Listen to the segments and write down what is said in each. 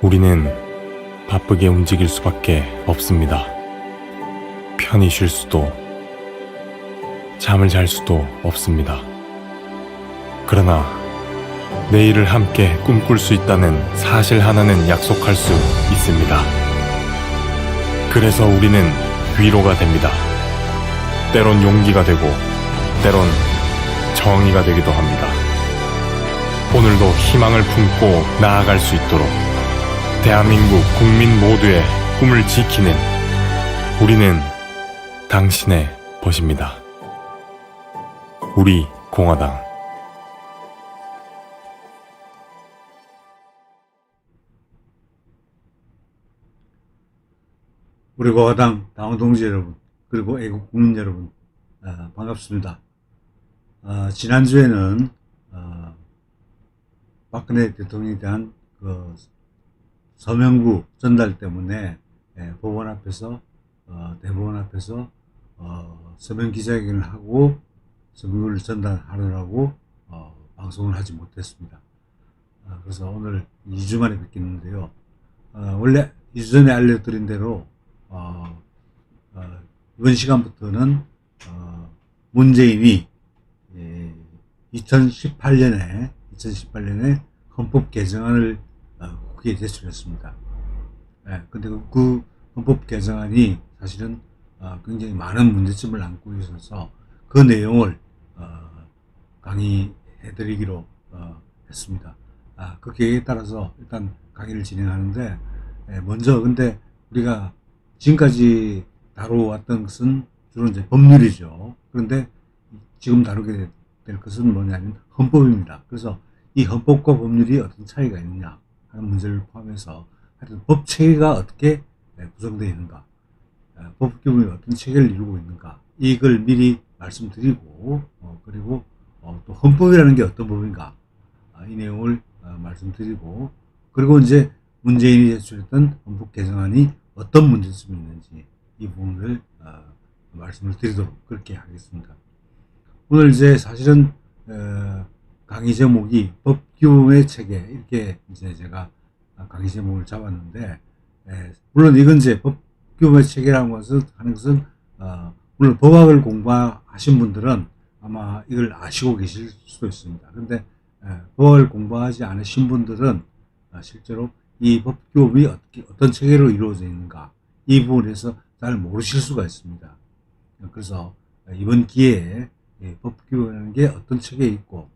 우리는 바쁘게 움직일 수밖에 없습니다. 편히 쉴 수도, 잠을 잘 수도 없습니다. 그러나 내일을 함께 꿈꿀 수 있다는 사실 하나는 약속할 수 있습니다. 그래서 우리는 위로가 됩니다. 때론 용기가 되고, 때론 정의가 되기도 합니다. 오늘도 희망을 품고 나아갈 수 있도록 대한민국 국민 모두의 꿈을 지키는 우리는 당신의 벗입니다. 우리 공화당. 우리 공화당 당원 동지 여러분, 그리고 애국 국민 여러분, 반갑습니다. 지난주에는 박근혜 대통령에 대한 그 서명부 전달 때문에 법원 앞에서 대법원 앞에서 서명 기자회견을 하고 서명을 전달하느라고 방송을 하지 못했습니다. 그래서 오늘 2주 만에 뵙겠는데요. 원래 2주 전에 알려드린 대로 이번 시간부터는 문재인이 2018년에 헌법 개정안을 국회에 제출했습니다. 근데 그 헌법 개정안이 사실은 굉장히 많은 문제점을 안고 있어서 그 내용을 강의해드리기로 했습니다. 그 계획에 따라서 일단 강의를 진행하는데, 먼저 근데 우리가 지금까지 다루어왔던 것은 주로 이제 법률이죠. 그런데 지금 다루게 될 것은 뭐냐면 헌법입니다. 그래서 이 헌법과 법률이 어떤 차이가 있느냐 하는 문제를 포함해서 하여튼 법 체계가 어떻게 구성되어 있는가, 법 규범이 어떤 체계를 이루고 있는가, 이걸 미리 말씀드리고, 그리고 또 헌법이라는 게 어떤 법인가, 이 내용을 말씀드리고, 그리고 이제 문재인이 제출했던 헌법 개정안이 어떤 문제점이 있는지 이 부분을 말씀을 드리도록 그렇게 하겠습니다. 오늘 이제 사실은 강의 제목이 법규범의 체계, 이렇게 이제 제가 강의 제목을 잡았는데, 물론 이건 이제 법규범의 체계라는 것은 하는 것은 물론 법학을 공부하신 분들은 아마 이걸 아시고 계실 수도 있습니다. 그런데 법학을 공부하지 않으신 분들은 실제로 이 법규범이 어떤 체계로 이루어져 있는가, 이 부분에서 잘 모르실 수가 있습니다. 그래서 이번 기회에 법규범이라는 게 어떤 체계에 있고,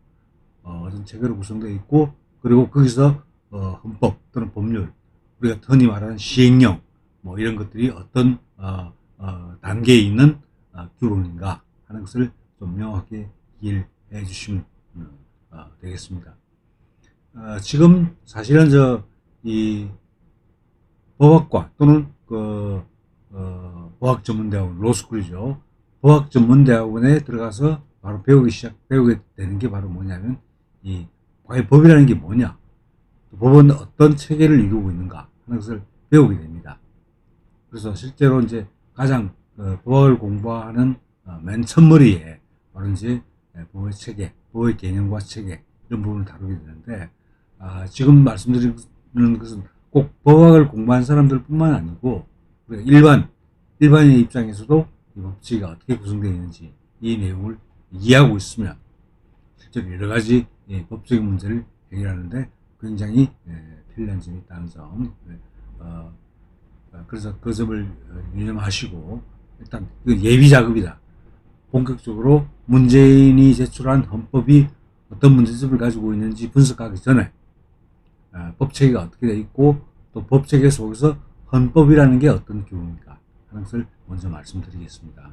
어떤 체계로 구성되어 있고, 그리고 거기서 헌법 또는 법률, 우리가 흔히 말하는 시행령, 뭐 이런 것들이 어떤 단계에 있는 규범인가 하는 것을 좀 명확하게 이해해 주시면 되겠습니다. 지금 사실은 이 법학과 또는 법학 전문대학원, 로스쿨이죠. 법학 전문대학원에 들어가서 바로 배우게 되는 게 바로 뭐냐면, 과연 법이라는 게 뭐냐, 법은 어떤 체계를 이루고 있는가 하는 것을 배우게 됩니다. 그래서 실제로 이제 가장 법학을 공부하는 맨 첫머리에 바로 이제 법의 체계, 법의 개념과 체계, 이런 부분을 다루게 되는데, 지금 말씀드리는 것은 꼭 법학을 공부한 사람들 뿐만 아니고, 일반인의 입장에서도 이 법칙이 어떻게 구성되어 있는지 이 내용을 이해하고 있으면 실제로 여러 가지 법적인 문제를 해결하는데 굉장히 편리한 점이 있다는 점, 그래서 그 점을 유념하시고, 일단 예비 작업이다. 본격적으로 문재인이 제출한 헌법이 어떤 문제점을 가지고 있는지 분석하기 전에 법체계가 어떻게 되어 있고, 또 법체계 속에서 헌법이라는 게 어떤 규범인가 하는 것을 먼저 말씀드리겠습니다.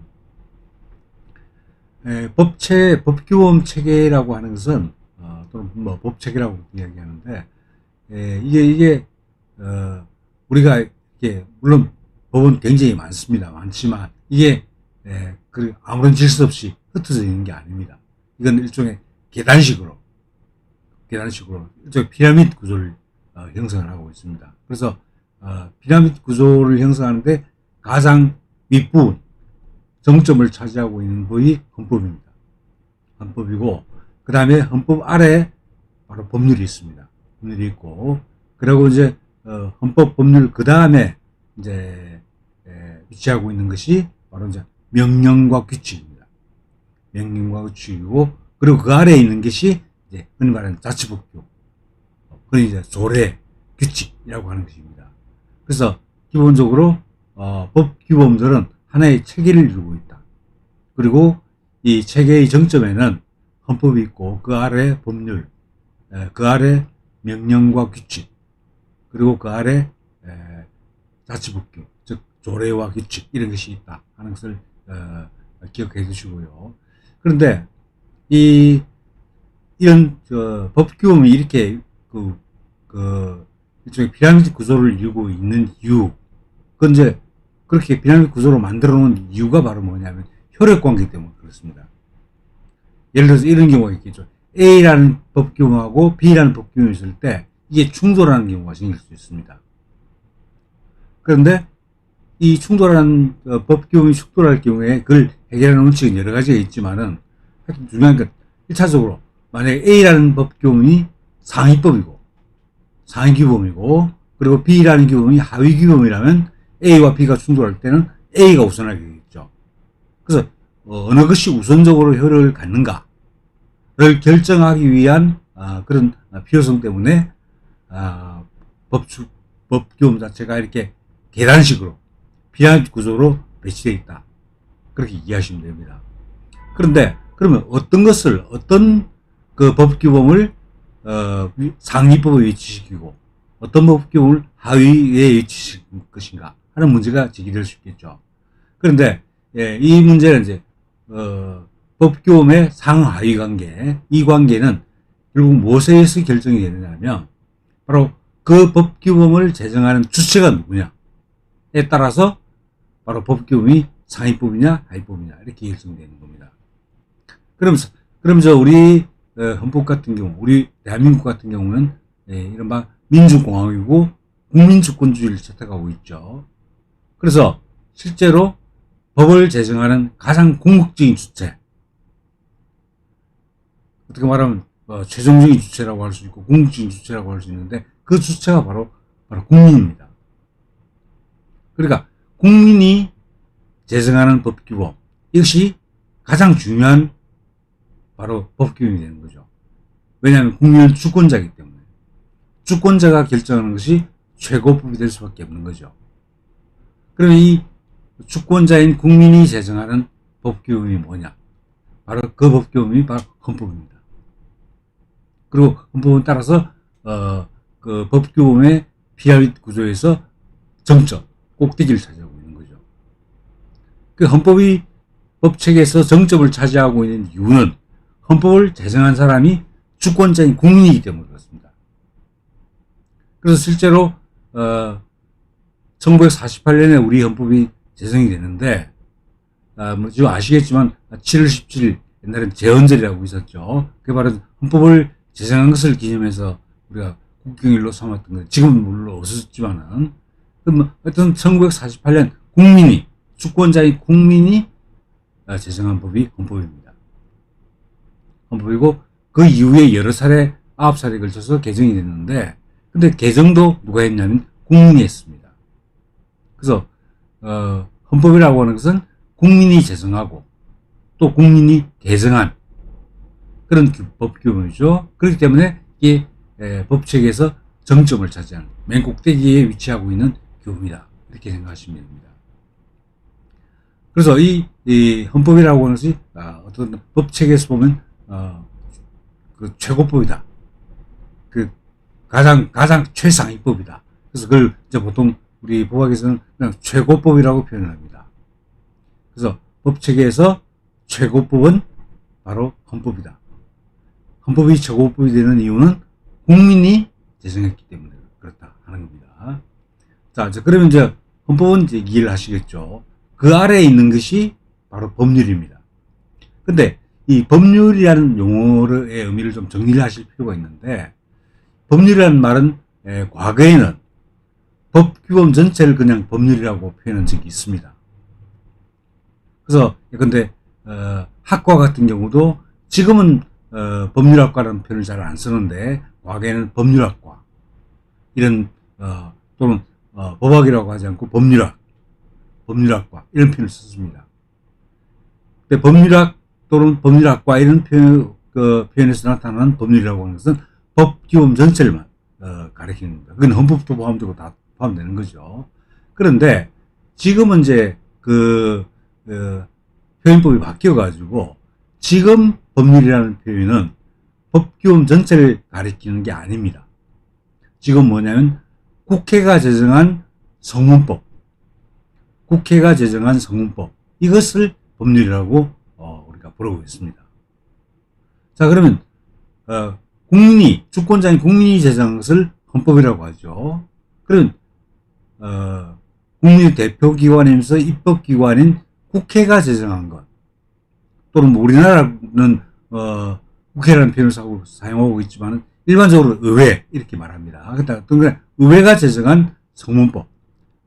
법규범 체계라고 하는 것은 또는 뭐 법체계라고 이야기하는데, 이게 우리가 이게 물론 법은 굉장히 많지만 이게 아무런 질서 없이 흩어져 있는 게 아닙니다. 이건 일종의 계단식으로 일종의 피라미드 구조를 형성을 하고 있습니다. 그래서 피라미드 구조를 형성하는데 가장 윗부분 정점을 차지하고 있는 법이 헌법입니다. 헌법이고, 그 다음에 헌법 아래 바로 법률이 있습니다. 법률이 있고, 그리고 이제 헌법 법률 그 다음에 이제 위치하고 있는 것이 바로 이제 명령과 규칙입니다. 명령과 규칙이고, 그리고 그 아래에 있는 것이 이제 흔히 말하는 자치법규, 그건 이제 조례, 규칙이라고 하는 것입니다. 그래서 기본적으로 법 규범들은 하나의 체계를 이루고 있다. 그리고 이 체계의 정점에는 헌법이 있고, 그 아래 법률, 그 아래 명령과 규칙, 그리고 그 아래 자치법규, 즉 조례와 규칙, 이런 것이 있다 하는 것을 기억해 두시고요. 그런데 이런 법규범이 이렇게 일종의 피라미드 구조를 이루고 있는 이유, 그건 이제 그렇게 피라미드 구조로 만들어 놓은 이유가 바로 뭐냐면 혈액 관계 때문에 그렇습니다. 예를 들어서 이런 경우가 있겠죠. A라는 법규범하고 B라는 법규범이 있을 때 이게 충돌하는 경우가 생길 수 있습니다. 그런데 이 충돌하는 법규범이 충돌할 경우에 그걸 해결하는 원칙은 여러 가지가 있지만은 하여튼 중요한 건 1차적으로 만약에 A라는 법규범이 상위법이고 상위규범이고, 그리고 B라는 규범이 하위규범이라면 A와 B가 충돌할 때는 A가 우선하게 되겠죠. 그래서 어느 것이 우선적으로 효력을 갖는가를 결정하기 위한 그런 필요성 때문에 법규범 자체가 이렇게 계단식으로 피라미드 구조로 배치되어 있다, 그렇게 이해하시면 됩니다. 그런데 그러면 어떤 그 법규범을 상위법에 위치시키고 어떤 법규범을 하위에 위치시킬 것인가 하는 문제가 제기될 수 있겠죠. 그런데 이 문제는 이제 법규범의 상하위 관계, 이 관계는 결국 무엇에 의해서 결정이 되느냐면 바로 그 법규범을 제정하는 주체가 누구냐에 따라서 바로 법규범이 상위법이냐 하위법이냐 이렇게 결정되는 겁니다. 그러면서 우리 헌법 같은 경우, 우리 대한민국 같은 경우는 이른바 민주공화국이고 국민주권주의를 채택하고 있죠. 그래서 실제로 법을 제정하는 가장 궁극적인 주체, 어떻게 말하면 최종적인 주체라고 할 수 있고 궁극적인 주체라고 할 수 있는데, 그 주체가 바로 국민입니다. 그러니까 국민이 제정하는 법규범, 이것이 가장 중요한 바로 법규범이 되는 거죠. 왜냐하면 국민은 주권자이기 때문에 주권자가 결정하는 것이 최고법이 될 수밖에 없는 거죠. 그러면 이 주권자인 국민이 제정하는 법규범이 뭐냐? 바로 그 법규범이 바로 헌법입니다. 그리고 헌법은 따라서 그 법규범의 피라미드 구조에서 정점, 꼭대기를 차지하고 있는 거죠. 그 헌법이 법체계에서 정점을 차지하고 있는 이유는 헌법을 제정한 사람이 주권자인 국민이기 때문에 그렇습니다. 그래서 실제로 1948년에 우리 헌법이 제정이 되는데, 지금 아시겠지만 7월 17일 옛날엔 제헌절이라고 있었죠. 그게 바로 헌법을 제정한 것을 기념해서 우리가 국경일로 삼았던 거예요. 지금은 물론 없었지만은. 하여튼 1948년 주권자인 국민이 제정한 법이 헌법입니다. 헌법이고, 그 이후에 여러 차례, 9차례에 걸쳐서 개정이 됐는데, 근데 개정도 누가 했냐면 국민이 했습니다. 그래서 헌법이라고 하는 것은 국민이 제정하고 또 국민이 개정한 그런 법규범이죠. 그렇기 때문에 이게 법체계에서 정점을 차지하는 맨 꼭대기에 위치하고 있는 규범이다, 이렇게 생각하시면 됩니다. 그래서 이 헌법이라고 하는 것이 어떤 법체계에서 보면 그 최고법이다, 그 가장 최상위법이다. 그래서 그걸 이제 보통 우리 법학에서는 그냥 최고법이라고 표현을 합니다. 그래서 법체계에서 최고법은 바로 헌법이다. 헌법이 최고법이 되는 이유는 국민이 제정했기 때문에 그렇다 하는 겁니다. 자, 그러면 이제 헌법은 이제 이해를 하시겠죠. 그 아래에 있는 것이 바로 법률입니다. 근데 이 법률이라는 용어의 의미를 좀 정리를 하실 필요가 있는데, 법률이라는 말은 과거에는 법규범 전체를 그냥 법률이라고 표현한 적이 있습니다. 그래서 근데 학과 같은 경우도 지금은 법률학과라는 표현을 잘 안 쓰는데, 과거에는 법률학과 이런 또는 법학이라고 하지 않고 법률학과 이런 표현을 썼습니다. 근데 법률학 또는 법률학과 이런 표현에서 나타나는 법률이라고 하는 것은 법규범 전체를 가리키는 겁니다. 그건 헌법도 포함되고 다 포함되는 거죠. 그런데 지금은 이제 표현법이 바뀌어가지고 지금 법률이라는 표현은 법규범 전체를 가리키는 게 아닙니다. 지금 뭐냐면 국회가 제정한 성문법, 이것을 법률이라고 우리가 부르고 있습니다. 자, 그러면 주권자인 국민이 제정한 것을 헌법이라고 하죠. 그럼 국민의 대표기관이면서 입법기관인 국회가 제정한 것, 또는 우리나라는 국회라는 표현을 사용하고 있지만 일반적으로 의회 이렇게 말합니다. 그러니까 의회가 제정한 성문법,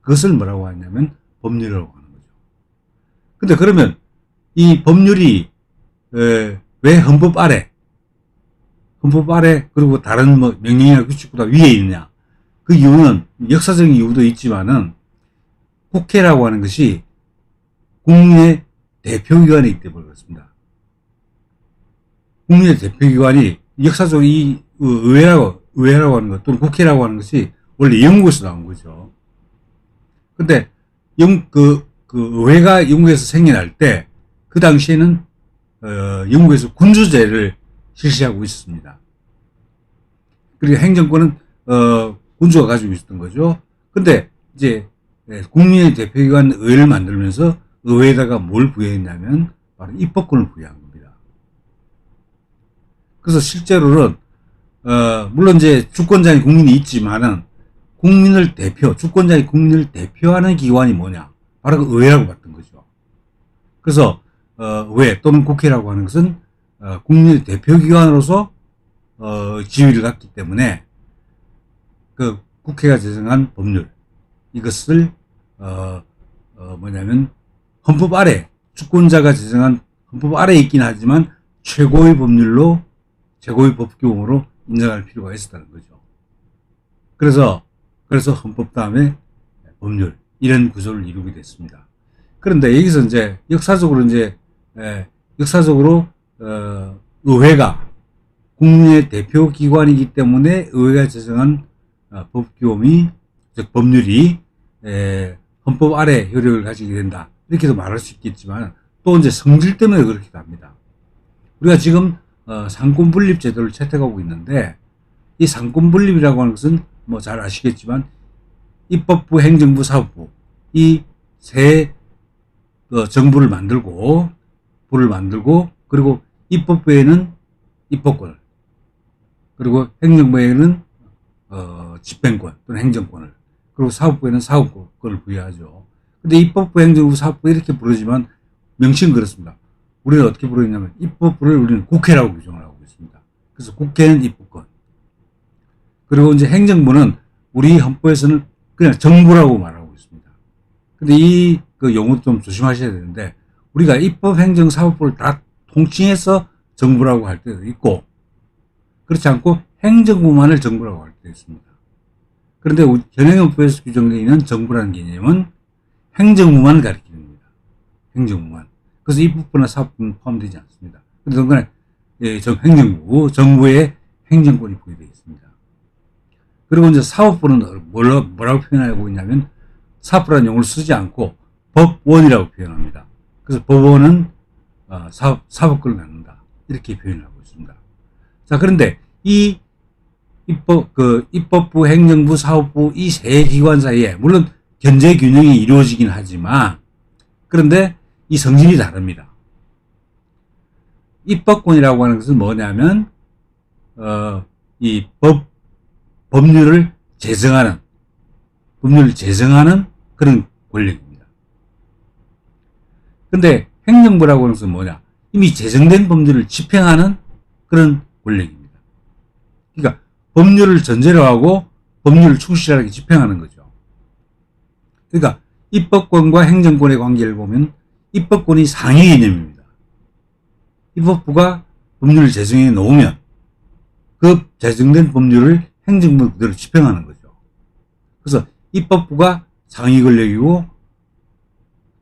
그것을 뭐라고 하냐면 법률이라고 하는 거죠. 근데 그러면 이 법률이 왜 헌법 아래 그리고 다른 명령이나 규칙보다 위에 있느냐? 그 이유는 역사적인 이유도 있지만은 국회라고 하는 것이 국민의 대표기관이기 때문에 그렇습니다. 국민의 대표기관이 역사적으로 이 의회라고 하는 것 또는 국회라고 하는 것이 원래 영국에서 나온 거죠. 근데 그 의회가 영국에서 생겨날 때 그 당시에는 영국에서 군주제를 실시하고 있었습니다. 그리고 행정권은 군주가 가지고 있었던 거죠. 근데 이제 국민의 대표기관 의회를 만들면서 의회에다가 뭘 부여했냐면 바로 입법권을 부여한 겁니다. 그래서 실제로는 물론 이제 주권자인 국민이 있지만은 주권자인 국민을 대표하는 기관이 뭐냐? 바로 그 의회라고 봤던 거죠. 그래서 의회 또는 국회라고 하는 것은 국민의 대표기관으로서 지위를 갖기 때문에 그 국회가 제정한 법률, 이것을 뭐냐면 헌법 아래, 주권자가 제정한 헌법 아래에 있긴 하지만 최고의 법규범으로 인정할 필요가 있었다는 거죠. 그래서 헌법 다음에 법률, 이런 구조를 이루게 됐습니다. 그런데 여기서 이제 역사적으로 의회가 국민의 대표 기관이기 때문에 의회가 제정한 법률이 헌법 아래 효력을 가지게 된다, 이렇게도 말할 수 있겠지만 또 이제 성질 때문에 그렇기도 합니다. 우리가 지금 상권분립 제도를 채택하고 있는데 이 상권분립이라고 하는 것은 뭐 잘 아시겠지만 입법부, 행정부, 사법부 이 세 정부를 만들고 그리고 입법부에는 입법권을, 그리고 행정부에는 집행권 또는 행정권을, 그리고 사법부에는 사법권을 부여하죠. 근데 입법부, 행정부, 사법부 이렇게 부르지만 명칭은 그렇습니다. 우리는 어떻게 부르냐면 입법부를 우리는 국회라고 규정을 하고 있습니다. 그래서 국회는 입법권. 그리고 이제 행정부는 우리 헌법에서는 그냥 정부라고 말하고 있습니다. 근데 이 용어도 좀 조심하셔야 되는데 우리가 입법, 행정, 사법부를 다 통칭해서 정부라고 할 때도 있고 그렇지 않고 행정부만을 정부라고 할 때도 있습니다. 그런데 현행헌법에서 규정되어 있는 정부라는 개념은 행정부만을 가리키는 겁니다. 행정부만. 그래서 입법부나 사법부는 포함되지 않습니다. 그런데 정부의 행정권이 부여되어 있습니다. 그리고 이제 사법부는 뭐라고 표현하고 있냐면 사법부라는 용어를 쓰지 않고 법원이라고 표현합니다. 그래서 법원은 사법권을 갖는다, 이렇게 표현을 하고 있습니다. 자, 그런데 이 입법부, 행정부, 사법부 이 세 기관 사이에 물론 견제 균형이 이루어지긴 하지만 그런데 이 성질이 다릅니다. 입법권이라고 하는 것은 뭐냐면 이 법률을 제정하는 그런 권력입니다. 근데 행정부라고 하는 것은 뭐냐? 이미 제정된 법률을 집행하는 그런 권력입니다. 그러니까 법률을 전제로 하고 법률을 충실하게 집행하는 거죠. 그러니까 입법권과 행정권의 관계를 보면 입법권이 상위 개념입니다. 입법부가 법률을 제정해 놓으면 그 제정된 법률을 행정부 그대로 집행하는 거죠. 그래서 입법부가 상위 권력이고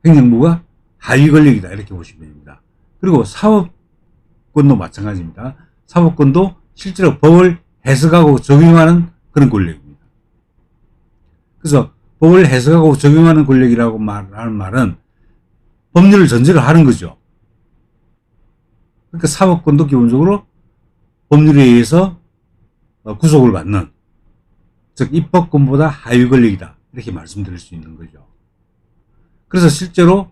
행정부가 하위 권력이다 이렇게 보시면 됩니다. 그리고 사법권도 마찬가지입니다. 사법권도 실제로 법을 해석하고 적용하는 그런 권력입니다. 그래서 법을 해석하고 적용하는 권력이라고 말하는 말은 법률을 전제로 하는 거죠. 그러니까 사법권도 기본적으로 법률에 의해서 구속을 받는, 즉 입법권보다 하위 권력이다 이렇게 말씀드릴 수 있는 거죠. 그래서 실제로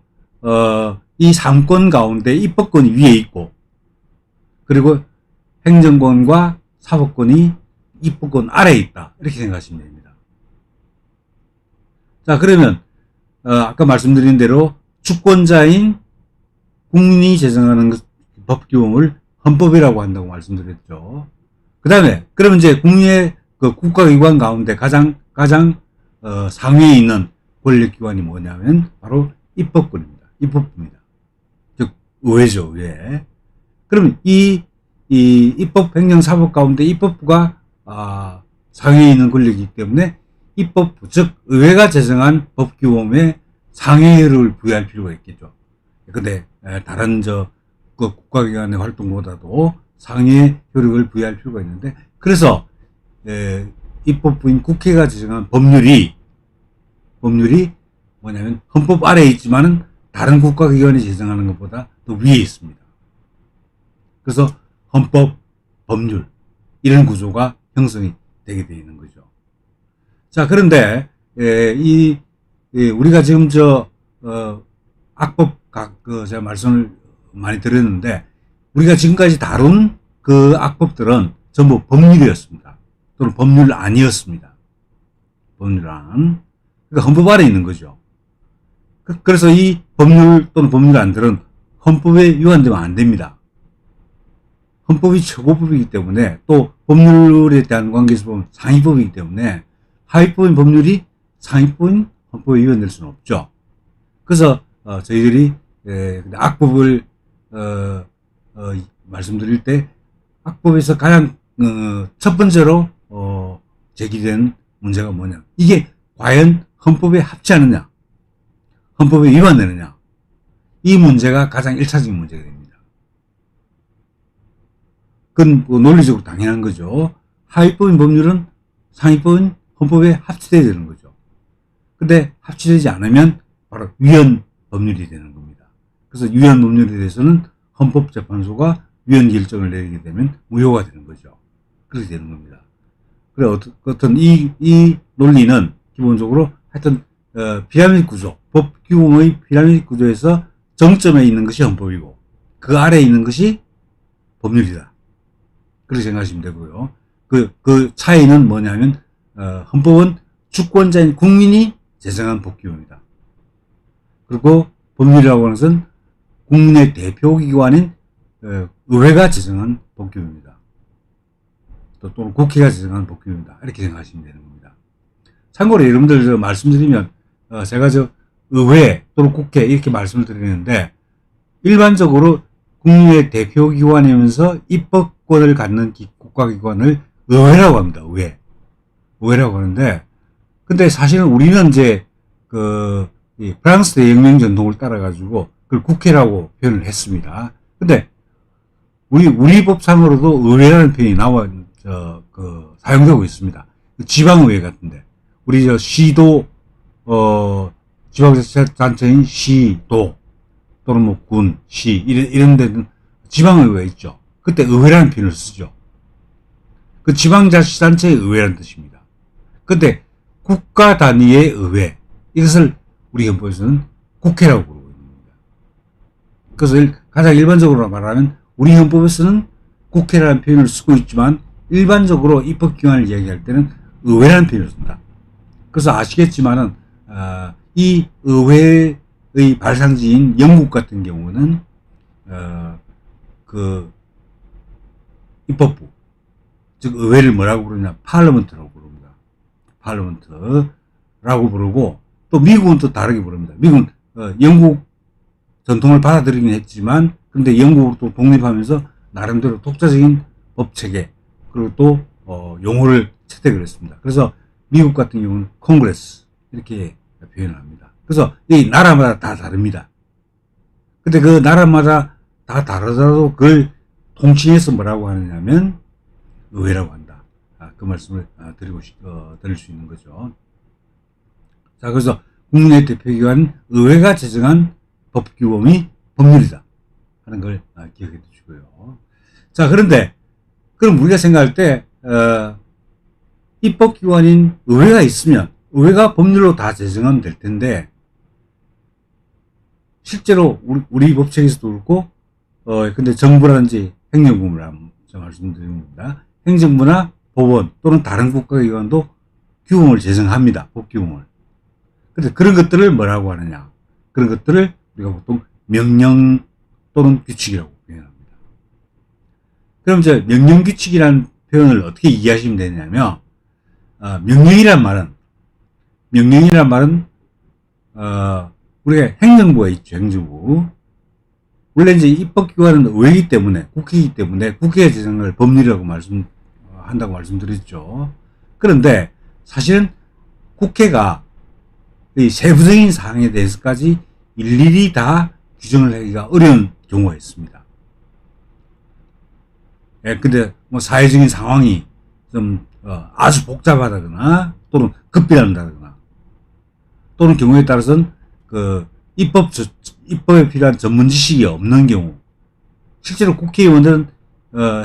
이 3권 가운데 입법권이 위에 있고, 그리고 행정권과 사법권이 입법권 아래에 있다 이렇게 생각하시면 됩니다. 자, 그러면 아까 말씀드린 대로 주권자인 국민이 제정하는 법규범을 헌법이라고 한다고 말씀드렸죠. 그 다음에 그러면 이제 국민의 그 국가기관 가운데 가장 상위에 있는 권력기관이 뭐냐면 바로 입법권입니다. 입법부입니다. 즉 의회죠, 의회. 그러면 이 입법, 행정, 사법 가운데 입법부가 상위에 있는 권력이기 때문에 입법부, 즉 의회가 제정한 법규범에 상위를 부여할 필요가 있겠죠. 근데 다른 그 국가기관의 활동보다도 상위의 효력을 부여할 필요가 있는데, 그래서 입법부인 국회가 제정한 법률이 뭐냐면 헌법 아래에 있지만은 다른 국가기관이 제정하는 것보다 더 위에 있습니다. 그래서 헌법, 법률 이런 구조가 형성이 되게 되어 있는 거죠. 자, 그런데 우리가 지금 악법 제가 말씀을 많이 드렸는데, 우리가 지금까지 다룬 그 악법들은 전부 법률이었습니다. 또는 법률안이었습니다. 법률안. 그러니까 헌법 아래에 있는 거죠. 그래서 이 법률 또는 법률안들은 헌법에 위반되면 안 됩니다. 헌법이 최고법이기 때문에, 또 법률에 대한 관계에서 보면 상위법이기 때문에 하위법인 법률이 상위법인 헌법에 위반될 수는 없죠. 그래서 저희들이 악법을 말씀드릴 때 악법에서 가장 첫 번째로 제기된 문제가 뭐냐, 이게 과연 헌법에 합치하느냐, 헌법에 위반되느냐, 이 문제가 가장 1차적인 문제가 됩니다. 그건 논리적으로 당연한 거죠. 하위법인 법률은 상위법인 헌법에 합치돼야 되는 거죠. 근데 합치되지 않으면 바로 위헌 법률이 되는 겁니다. 그래서 위헌 법률에 대해서는 헌법재판소가 위헌 결정을 내리게 되면 무효가 되는 거죠. 그렇게 되는 겁니다. 그래, 어떤 이 논리는 기본적으로 하여튼 피라미드 구조, 법규범의 피라미드 구조에서 정점에 있는 것이 헌법이고 그 아래에 있는 것이 법률이다. 그렇게 생각하시면 되고요. 그 차이는 뭐냐면 헌법은 주권자인 국민이 제정한 법규범이다. 그리고 법률이라고 하는 것은 국민의 대표기관인 의회가 제정한 법규범이다. 또는 국회가 제정한 법규범이다. 이렇게 생각하시면 되는 겁니다. 참고로 여러분들 말씀드리면 제가 의회 또는 국회 이렇게 말씀을 드리는데, 일반적으로 국민의 대표기관이면서 입법권을 갖는 국가기관을 의회라고 합니다. 의회라고 하는데, 근데 사실은 우리는 이제 이 프랑스 대혁명 전통을 따라가지고 그걸 국회라고 표현을 했습니다. 근데 우리 법상으로도 의회라는 표현이 사용되고 있습니다. 지방의회 같은데, 우리 시도, 지방자치단체인 시도, 또는 뭐 군, 시, 이런 데는 지방의회가 있죠. 그때 의회라는 표현을 쓰죠. 그 지방자치단체의 의회라는 뜻입니다. 근데 국가 단위의 의회, 이것을 우리 헌법에서는 국회라고 부르고 있는 겁니다. 그래서 가장 일반적으로 말하면 우리 헌법에서는 국회라는 표현을 쓰고 있지만, 일반적으로 입법기관을 이야기할 때는 의회라는 표현을 쓴다. 그래서 아시겠지만은 이 의회의 발상지인 영국 같은 경우는 그 입법부, 즉 의회를 뭐라고 부르냐, 파르먼트라고 부릅니다. 파르먼트라고 부르고, 또 미국은 또 다르게 부릅니다. 미국은 영국 전통을 받아들이긴 했지만, 근데 영국으로 또 독립하면서 나름대로 독자적인 법체계, 그리고 또 용어를 채택을 했습니다. 그래서 미국 같은 경우는 콩그레스 이렇게 표현을 합니다. 그래서 이 나라마다 다 다릅니다. 근데 그 나라마다 다 다르더라도 그걸 통칭해서 뭐라고 하느냐면 의회라고 한다. 그 말씀을 드릴 수 있는 거죠. 자, 그래서 국민의 대표기관 의회가 제정한 법규범이 법률이다 하는 걸 기억해 두시고요. 자, 그런데 그럼 우리가 생각할 때 입법기관인 의회가 있으면 의회가 법률로 다 제정하면 될 텐데 실제로 우리 법칙에서도 그렇고 근데 정부라든지 행정부를 말씀드립니다. 행정부나 법원 또는 다른 국가기관도 규범을 제정합니다. 법규범을. 근데 그런 것들을 뭐라고 하느냐? 그런 것들을 우리가 보통 명령 또는 규칙이라고 표현합니다. 그럼 이제 명령 규칙이라는 표현을 어떻게 이해하시면 되냐면 명령이란 말은 우리가 행정부가 있죠. 행정부. 원래 이제 입법기관은 의회이기 때문에 국회이기 때문에 국회가 제정할 법률이라고 한다고 말씀드렸죠. 그런데 사실은 국회가 이 세부적인 사항에 대해서까지 일일이 다 규정을 하기가 어려운 경우가 있습니다. 근데 뭐 사회적인 상황이 좀 아주 복잡하다거나 또는 급변한다거나 또는 경우에 따라서는 그 입법에 필요한 전문 지식이 없는 경우, 실제로 국회의원들은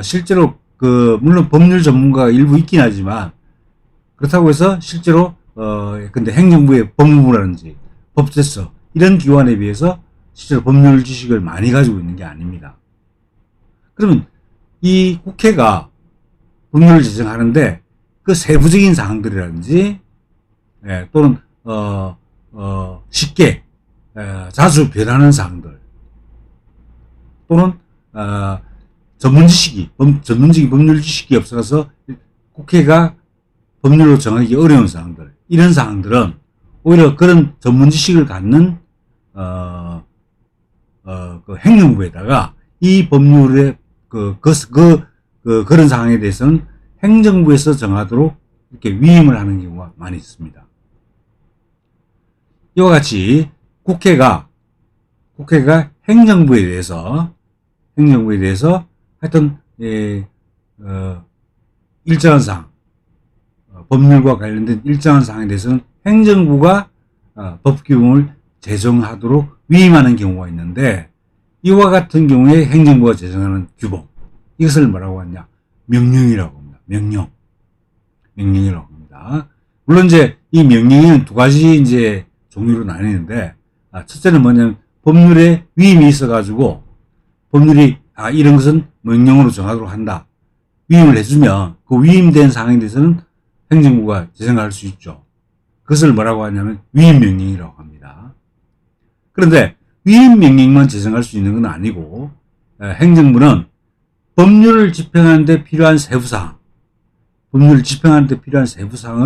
실제로 물론 법률 전문가가 일부 있긴 하지만 그렇다고 해서 실제로 근데 행정부의 법무부라든지 법제처 이런 기관에 비해서 실제로 법률 지식을 많이 가지고 있는 게 아닙니다. 그러면 이 국회가 법률을 제정하는데 그 세부적인 사항들이라든지 또는 쉽게 자주 변하는 사항들 또는 전문적인 법률 지식이 없어서 국회가 법률로 정하기 어려운 사항들, 이런 사항들은 오히려 그런 전문 지식을 갖는 그 행정부에다가 이 법률의 그런 사항에 대해서는 행정부에서 정하도록 이렇게 위임을 하는 경우가 많이 있습니다. 이와 같이 국회가 행정부에 대해서 하여튼 일정한 사항, 법률과 관련된 일정한 사항에 대해서는 행정부가 법규범을 제정하도록 위임하는 경우가 있는데, 이와 같은 경우에 행정부가 제정하는 규범, 이것을 뭐라고 하냐? 명령이라고 합니다. 명령이라고 합니다. 물론 이제 이 명령에는 두 가지 이제 종류로 나뉘는데, 첫째는 뭐냐면 법률에 위임이 있어가지고 법률이 이런 것은 명령으로 정하도록 한다. 위임을 해주면 그 위임된 사항에 대해서는 행정부가 제정할 수 있죠. 그것을 뭐라고 하냐면 위임명령이라고 합니다. 그런데 위임명령만 제정할 수 있는 건 아니고 행정부는 법률을 집행하는 데 필요한 세부사항,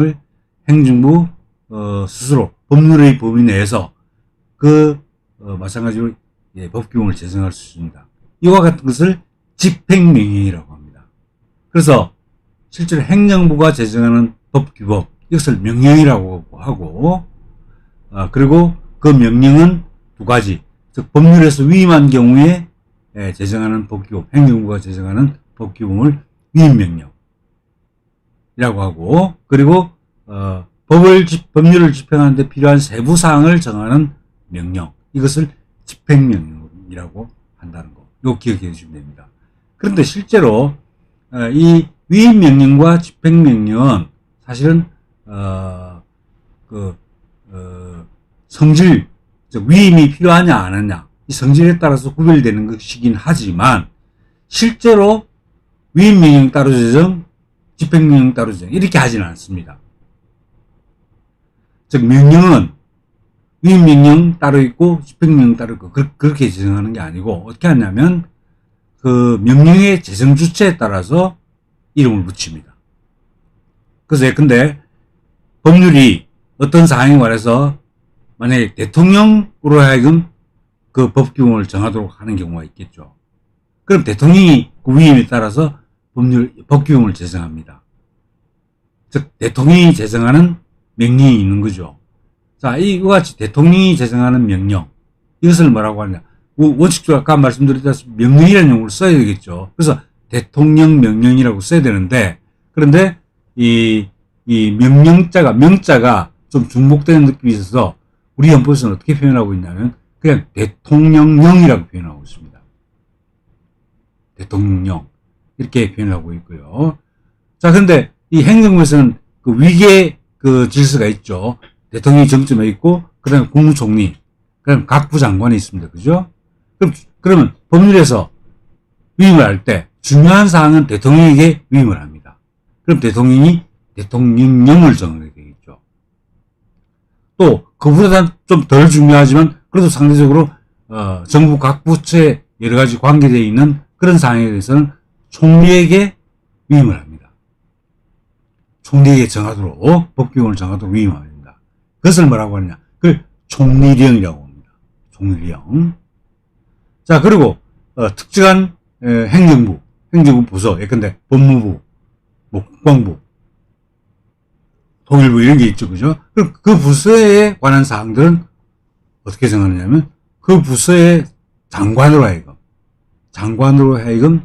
을 행정부 스스로 법률의 범위 내에서 마찬가지로 법규범을 제정할 수 있습니다. 이와 같은 것을 집행명령이라고 합니다. 그래서 실제로 행정부가 제정하는 법규범, 이것을 명령이라고 하고, 그리고 그 명령은 두 가지, 즉 법률에서 위임한 경우에 제정하는 법규범, 행정부가 제정하는 법규범을 위임명령이라고 하고, 그리고 법률을 집행하는 데 필요한 세부사항을 정하는 명령, 이것을 집행명령이라고 한다는 거, 이거 기억해 주시면 됩니다. 그런데 실제로 이 위임명령과 집행명령은 사실은 성질, 즉 위임이 필요하냐 안 하냐, 이 성질에 따라서 구별되는 것이긴 하지만 실제로 위임명령 따로 제정, 집행명령 따로 제정 이렇게 하지는 않습니다. 즉 명령은 위임명령 따로 있고 집행명령 따로 있고 그렇게 제정하는 게 아니고 어떻게 하냐면 그 명령의 제정 주체에 따라서 이름을 붙입니다. 그래서 근데 법률이 어떤 사항에 관해서 만약에 대통령으로 하여금 그 법규범을 정하도록 하는 경우가 있겠죠. 그럼 대통령이 그 위임에 따라서 법규범을 제정합니다. 즉 대통령이 제정하는 명령이 있는 거죠. 자, 이와 같이 대통령이 제정하는 명령, 이것을 뭐라고 하냐. 원칙적으로 아까 말씀드렸다시피 명령이라는 용어를 써야 되겠죠. 그래서 대통령 명령이라고 써야 되는데, 그런데 이 명자가 좀 중복되는 느낌이 있어서 우리 헌법에서는 어떻게 표현하고 있냐면 그냥 대통령령이라고 표현하고 있습니다. 대통령령. 이렇게 표현하고 있고요. 자, 근데 이 행정부에서는 그 위계 그 질서가 있죠. 대통령이 정점에 있고, 그 다음에 국무총리, 그 다음에 각부 장관이 있습니다. 그죠? 그러면 법률에서 위임을 할 때 중요한 사항은 대통령에게 위임을 합니다. 그럼 대통령이 대통령령을 정하게 되겠죠. 또, 그보다 좀 덜 중요하지만, 그래도 상대적으로, 정부 각 부처에 여러 가지 관계되어 있는 그런 사항에 대해서는 총리에게 위임을 합니다. 총리에게 정하도록, 법규원을 정하도록 위임을 합니다. 그것을 뭐라고 하느냐. 그걸 총리령이라고 합니다. 총리령. 자, 그리고, 특정한, 행정부 부서, 예컨대 법무부, 뭐, 국방부, 통일부 이런 게 있죠. 그죠? 그럼 그 부서에 관한 사항들은 어떻게 정하느냐면 그 부서의 장관으로 하여금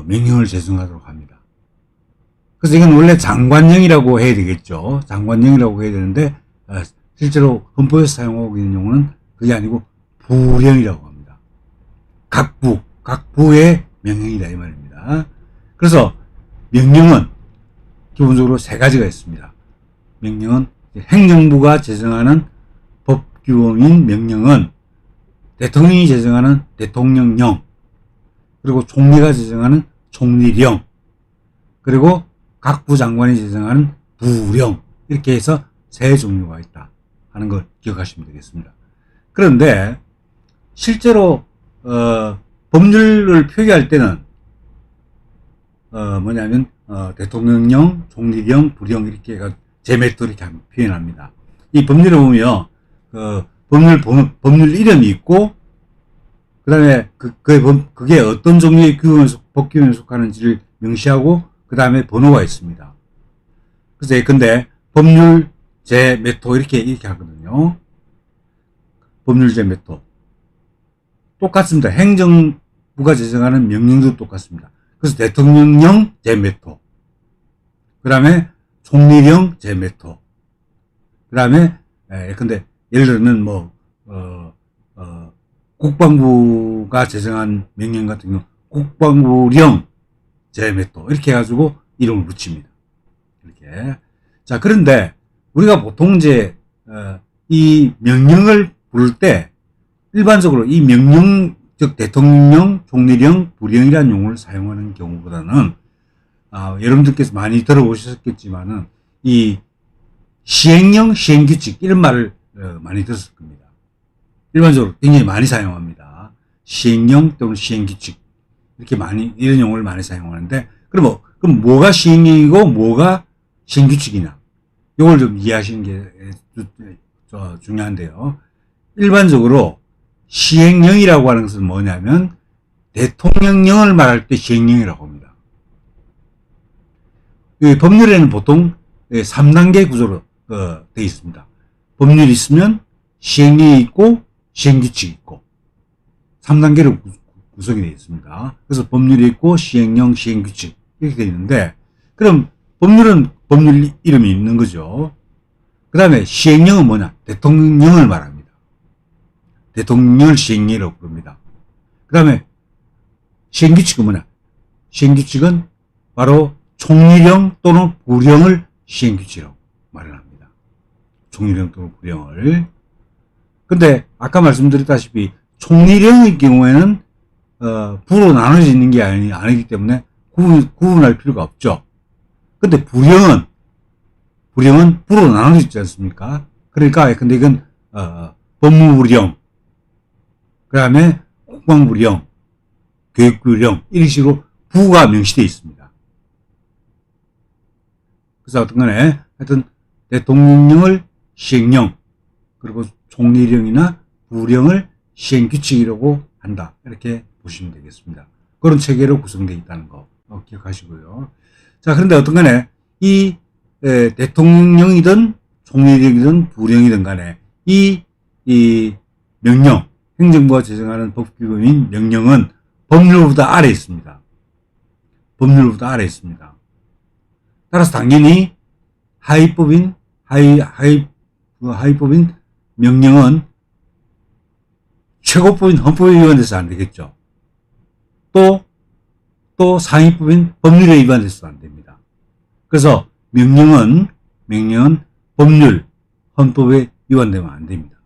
명령을 제정하도록 합니다. 그래서 이건 원래 장관령이라고 해야 되겠죠. 장관령이라고 해야 되는데 실제로 헌법에서 사용하고 있는 용어는 그게 아니고 부령이라고 합니다. 각부의 명령이다 이 말입니다. 그래서 명령은 기본적으로 세 가지가 있습니다. 명령은 행정부가 제정하는 법규범인 명령은 대통령이 제정하는 대통령령, 그리고 총리가 제정하는 총리령, 그리고 각부 장관이 제정하는 부령, 이렇게 해서 세 종류가 있다 하는 걸 기억하시면 되겠습니다. 그런데 실제로 법률을 표기할 때는 뭐냐면 대통령령, 총리령, 부령 이렇게 해서 제메토 이렇게 표현합니다. 이 법률에 보면 법률 이름이 있고 그다음에 그게 어떤 종류의 법규에 속하는지를 명시하고 그다음에 번호가 있습니다. 그래서 예컨대 법률 제메토 이렇게 하거든요. 법률 제메토 똑같습니다. 행정부가 제정하는 명령도 똑같습니다. 그래서 대통령령 제메토, 그 다음에 총리령 제메토, 그 다음에 근데 예를 들면 국방부가 제정한 명령 같은 경우 국방부령 제메토 이렇게 해가지고 이름을 붙입니다. 이렇게. 자, 그런데 우리가 보통 이제 이 명령을 부를 때 일반적으로 이 명령, 즉 대통령령, 총리령, 부령이라는 용어를 사용하는 경우보다는 여러분들께서 많이 들어보셨겠지만은 이 시행령, 시행규칙 이런 말을 많이 들었을 겁니다. 일반적으로 굉장히 많이 사용합니다. 시행령 또는 시행규칙 이렇게 이런 용어를 많이 사용하는데 그럼 뭐가 시행령이고 뭐가 시행규칙이냐 이걸 좀 이해하시는 게 중요한데요. 일반적으로 시행령이라고 하는 것은 뭐냐면 대통령령을 말할 때 시행령이라고 합니다. 법률에는 보통 3단계 구조로 되어 있습니다. 법률이 있으면 시행령이 있고 시행규칙이 있고 3단계로 구성이 되어 있습니다. 그래서 법률이 있고 시행령, 시행규칙 이렇게 되어 있는데 그럼 법률은 법률 이름이 있는 거죠. 그 다음에 시행령은 뭐냐? 대통령령을 말합니다. 대통령을 시행령이라고 부릅니다. 그 다음에 시행규칙은 뭐냐? 시행규칙은 바로 총리령 또는 부령을 시행규칙이라고 말을 합니다. 총리령 또는 부령을. 근데 아까 말씀드렸다시피 총리령의 경우에는 부로 나눠져 있는 게 아니기 때문에 구분할 필요가 없죠. 근데 부령은 부로 나눠져 있지 않습니까? 그러니까 근데 이건 법무부령, 그 다음에 국방부령, 교육부령 이런 식으로 부가 명시되어 있습니다. 그래서 어떤 간에 하여튼 대통령령을 시행령 그리고 총리령이나 부령을 시행규칙이라고 한다. 이렇게 보시면 되겠습니다. 그런 체계로 구성되어 있다는 거 기억하시고요. 자, 그런데 어떤 간에 이 대통령이든 총리이든 부령이든 간에 이 명령, 행정부가 제정하는 법규범인 명령은 법률보다 아래에 있습니다. 법률보다 아래에 있습니다. 따라서 당연히 하위법인 명령은 최고법인 헌법에 위반돼서 안 되겠죠. 또 상위법인 법률에 위반돼서 안 됩니다. 그래서 명령은 법률, 헌법에 위반되면 안 됩니다.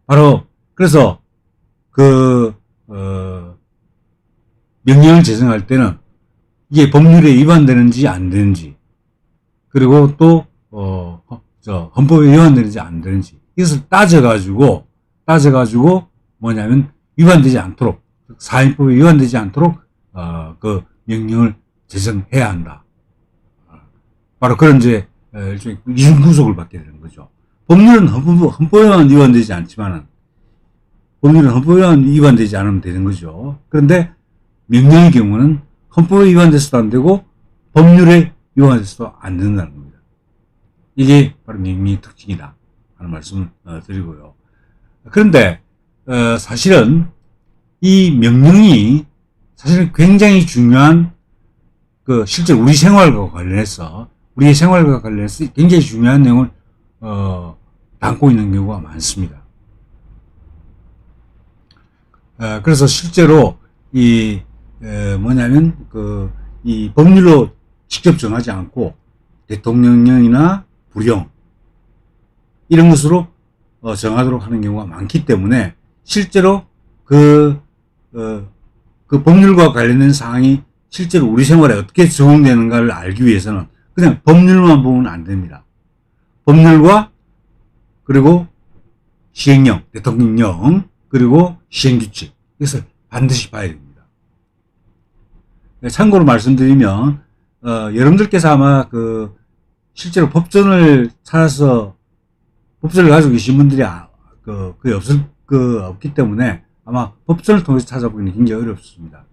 바로 그래서 명령을 제정할 때는 이게 법률에 위반되는지 안 되는지, 그리고 또 헌법에 위반되는지 안 되는지 이것을 따져가지고 뭐냐면 위반되지 않도록, 사행법에 위반되지 않도록 그 명령을 제정해야 한다. 바로 그런 이제 일종의 이중 구속을 받게 되는 거죠. 법률은 헌법에만 위반되지 않지만은, 법률은 헌법에만 위반되지 않으면 되는 거죠. 그런데 명령의 경우는 헌법에 위반돼서도 안 되고 법률에 위반돼서도 안 된다는 겁니다. 이게 바로 명령의 특징이다 하는 말씀을 드리고요. 그런데 사실은 이 명령이 사실은 굉장히 중요한, 실제 우리의 생활과 관련해서 굉장히 중요한 내용을 담고 있는 경우가 많습니다. 그래서 실제로 이 법률로 직접 정하지 않고 대통령령이나 부령 이런 것으로 정하도록 하는 경우가 많기 때문에, 실제로 그 법률과 관련된 사항이 실제로 우리 생활에 어떻게 적용되는가를 알기 위해서는 그냥 법률만 보면 안 됩니다. 법률과 그리고 시행령, 대통령령, 그리고 시행규칙, 이것을 반드시 봐야 됩니다. 참고로 말씀드리면 여러분들께서 아마 실제로 법전을 찾아서 법전을 가지고 계신 분들이 거의 없기 때문에 아마 법전을 통해서 찾아보기는 굉장히 어렵습니다.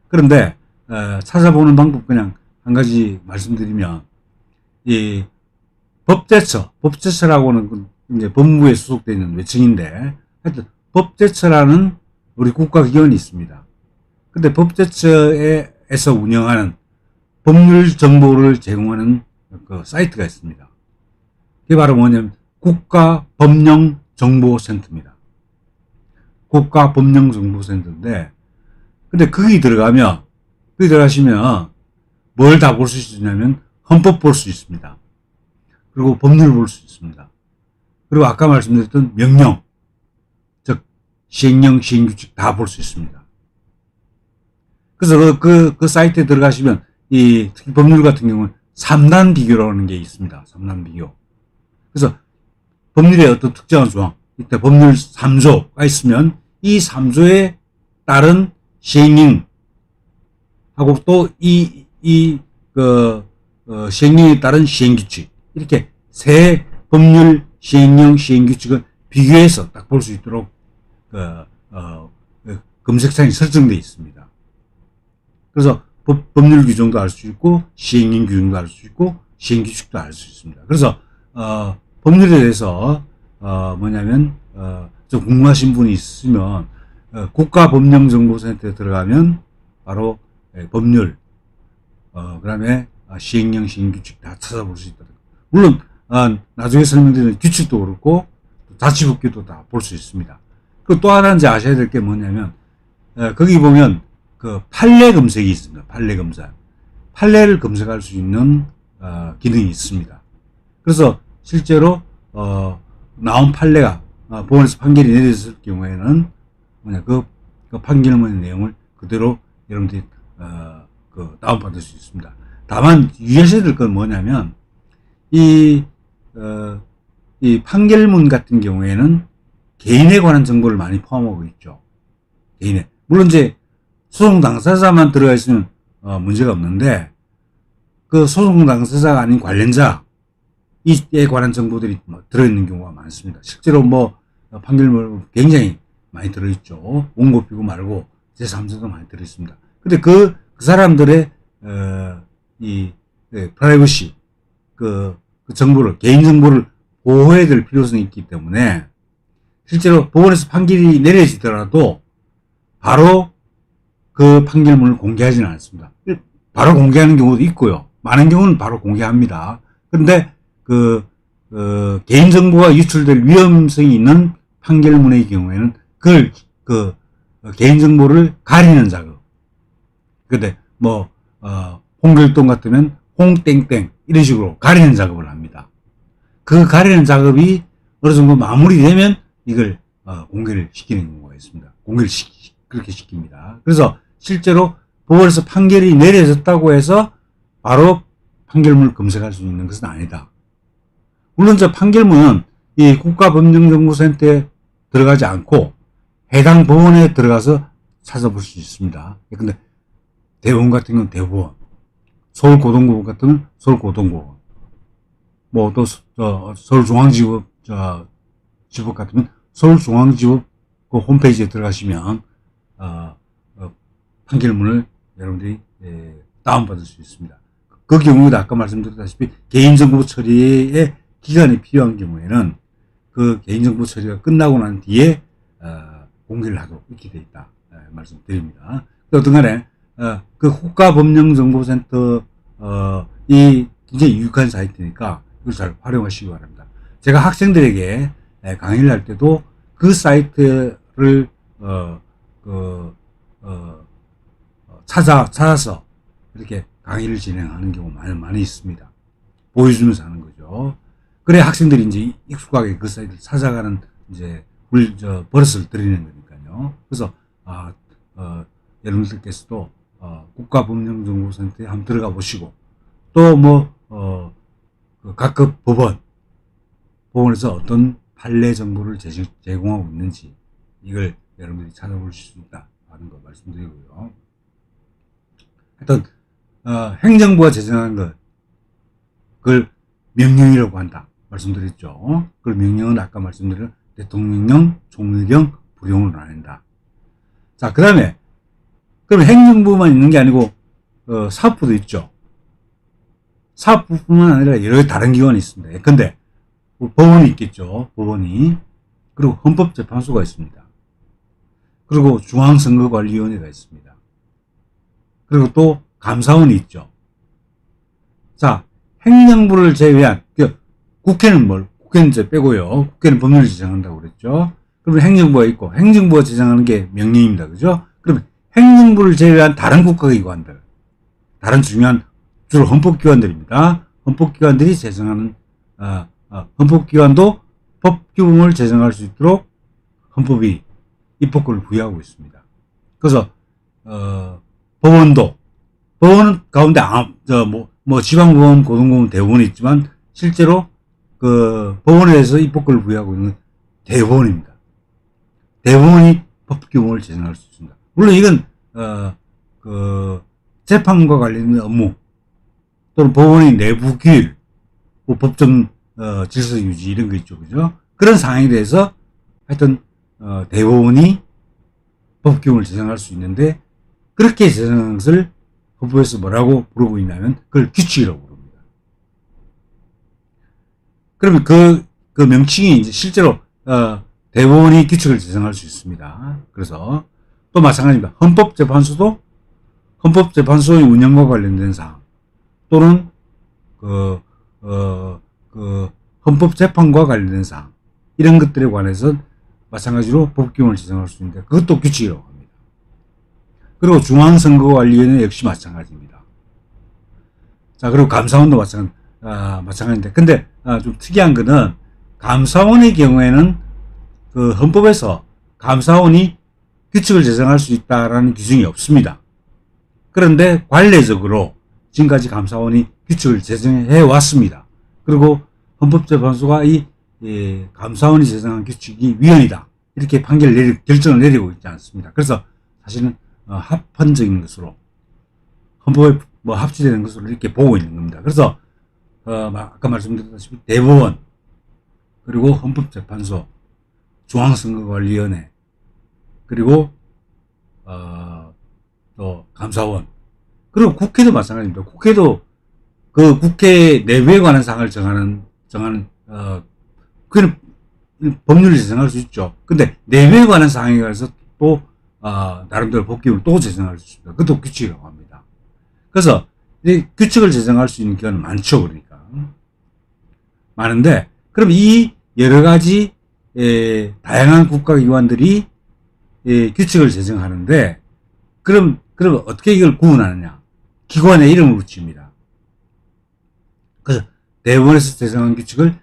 그런데 찾아보는 방법 그냥 한 가지 말씀드리면, 이 법제처라고는 이제 법무부에 소속되어 있는 외청인데, 하여튼 법제처라는 우리 국가기관이 있습니다. 근데 법제처에서 운영하는 법률 정보를 제공하는 그 사이트가 있습니다. 그게 바로 뭐냐면 국가법령정보센터입니다. 국가법령정보센터인데, 근데 거기 들어가시면 뭘 다 볼 수 있느냐면 헌법 볼 수 있습니다. 그리고 법률 볼 수 있습니다. 그리고 아까 말씀드렸던 명령, 즉 시행령, 시행규칙 다 볼 수 있습니다. 그래서 그 사이트에 들어가시면 특히 법률 같은 경우는 3단 비교라는 게 있습니다. 3단 비교. 그래서 법률의 어떤 특정한 조항, 이때 법률 3조가 있으면 이 3조에 따른 시행령 하고 또 시행령에 따른 시행규칙, 이렇게 세 법률, 시행령, 시행규칙을 비교해서 딱 볼 수 있도록 검색창이 설정되어 있습니다. 그래서 법률 규정도 알 수 있고 시행령 규정도 알 수 있고 시행규칙도 알 수 있습니다. 그래서 법률에 대해서 좀 궁금하신 분이 있으면 국가법령정보센터에 들어가면 바로 법률, 그다음에 시행령, 시행규칙 다 찾아볼 수 있다. 물론 나중에 설명드리는 규칙도 그렇고 자치법규도 다 볼 수 있습니다. 그리고 또 하나 이제 아셔야 될 게 뭐냐면, 거기 보면 판례 검색이 있습니다. 판례 검색. 판례를 검색할 수 있는 기능이 있습니다. 그래서 실제로 나온 판례가 법원에서 판결이 내렸을 경우에는 그 판결문의 내용을 그대로 여러분들이 다운받을 수 있습니다. 다만 유의하셔야 될 건 뭐냐면, 이 판결문 같은 경우에는 개인에 관한 정보를 많이 포함하고 있죠. 물론 이제 소송 당사자만 들어가 있으면 문제가 없는데, 그 소송 당사자가 아닌 관련자에 관한 정보들이 들어있는 경우가 많습니다. 실제로 판결문 굉장히 많이 들어있죠. 원고, 피고 말고 제3자도 많이 들어있습니다. 근데 그 사람들의 이 프라이버시 그 정보를 개인 정보를 보호해야 될 필요성이 있기 때문에 실제로 법원에서 판결이 내려지더라도 바로 그 판결문을 공개하지는 않습니다. 바로 공개하는 경우도 있고요. 많은 경우는 바로 공개합니다. 그런데 개인정보가 유출될 위험성이 있는 판결문의 경우에는 그걸 개인정보를 가리는 작업. 근데 홍길동 같으면 홍땡땡 이런 식으로 가리는 작업을 합니다. 그 가리는 작업이 어느 정도 마무리되면 이걸 공개를 시키는 경우가 있습니다. 공개를 그렇게 시킵니다. 그래서 실제로 법원에서 판결이 내려졌다고 해서 바로 판결문을 검색할 수 있는 것은 아니다. 물론 저 판결문은 이 국가법령정보센터에 들어가지 않고 해당 법원에 들어가서 찾아볼 수 있습니다. 근데 대법원 같은 경우는 대법원, 서울고등법원 같은 경우는 서울고등법원, 또 서울중앙지법 지법 같으면 서울중앙지법 그 홈페이지에 들어가시면 판결문을 여러분들이 다운받을 수 있습니다. 그 경우에도 아까 말씀드렸다시피 개인정보 처리에 기간이 필요한 경우에는 그 개인정보 처리가 끝나고 난 뒤에 공개를 하도록 이렇게 되어 있다 말씀드립니다. 어떤 간에 그 국가법령정보센터 이 굉장히 유익한 사이트니까 이걸 잘 활용하시기 바랍니다. 제가 학생들에게 강의를 할 때도 그 사이트를 찾아서 이렇게 강의를 진행하는 경우 많이 있습니다. 보여주면서 하는 거죠. 그래 학생들이 이제 익숙하게 그 사이트를 찾아가는 이제 버릇을 들이는 거니까요. 그래서 여러분들께서도 국가법령정보센터에 한번 들어가 보시고 또 각급 법원에서 어떤 판례 정보를 제공하고 있는지 이걸 여러분들이 찾아보실 수 있다 하는 거 말씀드리고요. 하여튼 행정부가 제정한 것 그걸 명령이라고 한다 말씀드렸죠. 그걸 명령은 아까 말씀드린 대통령령, 총리령, 부령으로 나뉜다. 자, 그 다음에 그럼 행정부만 있는 게 아니고 사법부도 있죠. 사법부뿐만 아니라 여러 다른 기관이 있습니다. 예컨대 법원이 있겠죠. 법원이. 그리고 헌법재판소가 있습니다. 그리고 중앙선거관리위원회가 있습니다. 그리고 또 감사원이 있죠. 자, 행정부를 제외한 국회는 국회는 이제 빼고요. 국회는 법률을 제정한다고 그랬죠. 그러면 행정부가 있고 행정부가 제정하는 게 명령입니다. 그죠? 그러면 행정부를 제외한 다른 국가기관들, 다른 중요한 주로 헌법기관들입니다. 헌법기관들이 제정하는 헌법기관도 법규범을 제정할 수 있도록 헌법이 입법권을 부여하고 있습니다. 그래서 법원 가운데 지방법원, 고등법원, 대법원이 있지만 실제로 그 법원에 대해서 입법권을 부여하고 있는 대법원입니다. 대법원이 법규범을 제정할 수 있습니다. 물론 이건 재판과 관련된 업무 또는 법원의 내부 규율, 법정 질서 유지 이런 거 있죠, 그죠? 그런 사항에 대해서 하여튼 대법원이 법규범을 제정할 수 있는데 그렇게 제정한 것을 헌법에서 뭐라고 부르고 있냐면 그걸 규칙이라고 부릅니다. 그러면 그 명칭이 이제 실제로 대법원이 규칙을 제정할 수 있습니다. 그래서 또 마찬가지입니다. 헌법재판소의 운영과 관련된 사항 또는 헌법재판과 관련된 사항 이런 것들에 관해서 마찬가지로 법규범을 제정할 수 있는데 그것도 규칙이라고 합니다. 그리고 중앙선거관리위원회 역시 마찬가지입니다. 자, 그리고 감사원도 마찬가지인데 근데 좀 특이한 거는 감사원의 경우에는 그 헌법에서 감사원이 규칙을 제정할 수 있다라는 규정이 없습니다. 그런데 관례적으로 지금까지 감사원이 규칙을 제정해 왔습니다. 그리고 헌법재판소가 이 감사원이 제정한 규칙이 위헌이다 이렇게 결정을 내리고 있지 않습니다. 그래서 사실은 합헌적인 것으로 헌법에 합치되는 것으로 이렇게 보고 있는 겁니다. 그래서 아까 말씀드렸다시피 대법원 그리고 헌법재판소, 중앙선거관리위원회 그리고 또 감사원 그리고 국회도 마찬가지입니다. 국회도 그 국회 내부에 관한 사항을 그는 법률을 제정할 수 있죠. 근데 내부에 관한 사항에 관해서 또, 나름대로 법규를 또 제정할 수 있습니다. 그것도 규칙이라고 합니다. 그래서 이 규칙을 제정할 수 있는 기관은 많죠. 그러니까. 많은데, 그럼 이 여러 가지, 다양한 국가기관들이, 규칙을 제정하는데, 그럼 어떻게 이걸 구분하느냐? 기관의 이름을 붙입니다. 그래서 대법원에서 제정한 규칙을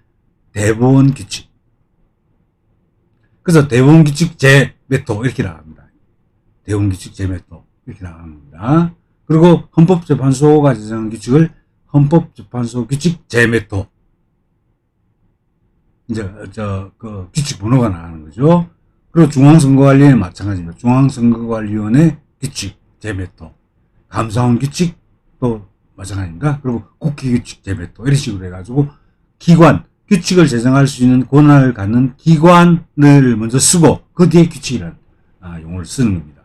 대법원 규칙. 그래서 대법원 규칙 제 몇 호 이렇게 나갑니다. 대법원 규칙 제 몇 호 이렇게 나갑니다. 그리고 헌법재판소가 제정한 규칙을 헌법재판소 규칙 제 몇 호. 이제 그 규칙 번호가 나가는 거죠. 그리고 중앙선거관리위원회 마찬가지입니다. 중앙선거관리위원회 규칙 제 몇 호. 감사원 규칙 또 마찬가지입니다. 그리고 국회 규칙 제 몇 호. 이런 식으로 해가지고 기관, 규칙을 제정할 수 있는 권한을 갖는 기관을 먼저 쓰고 그 뒤에 규칙이라는 용어를 쓰는 겁니다.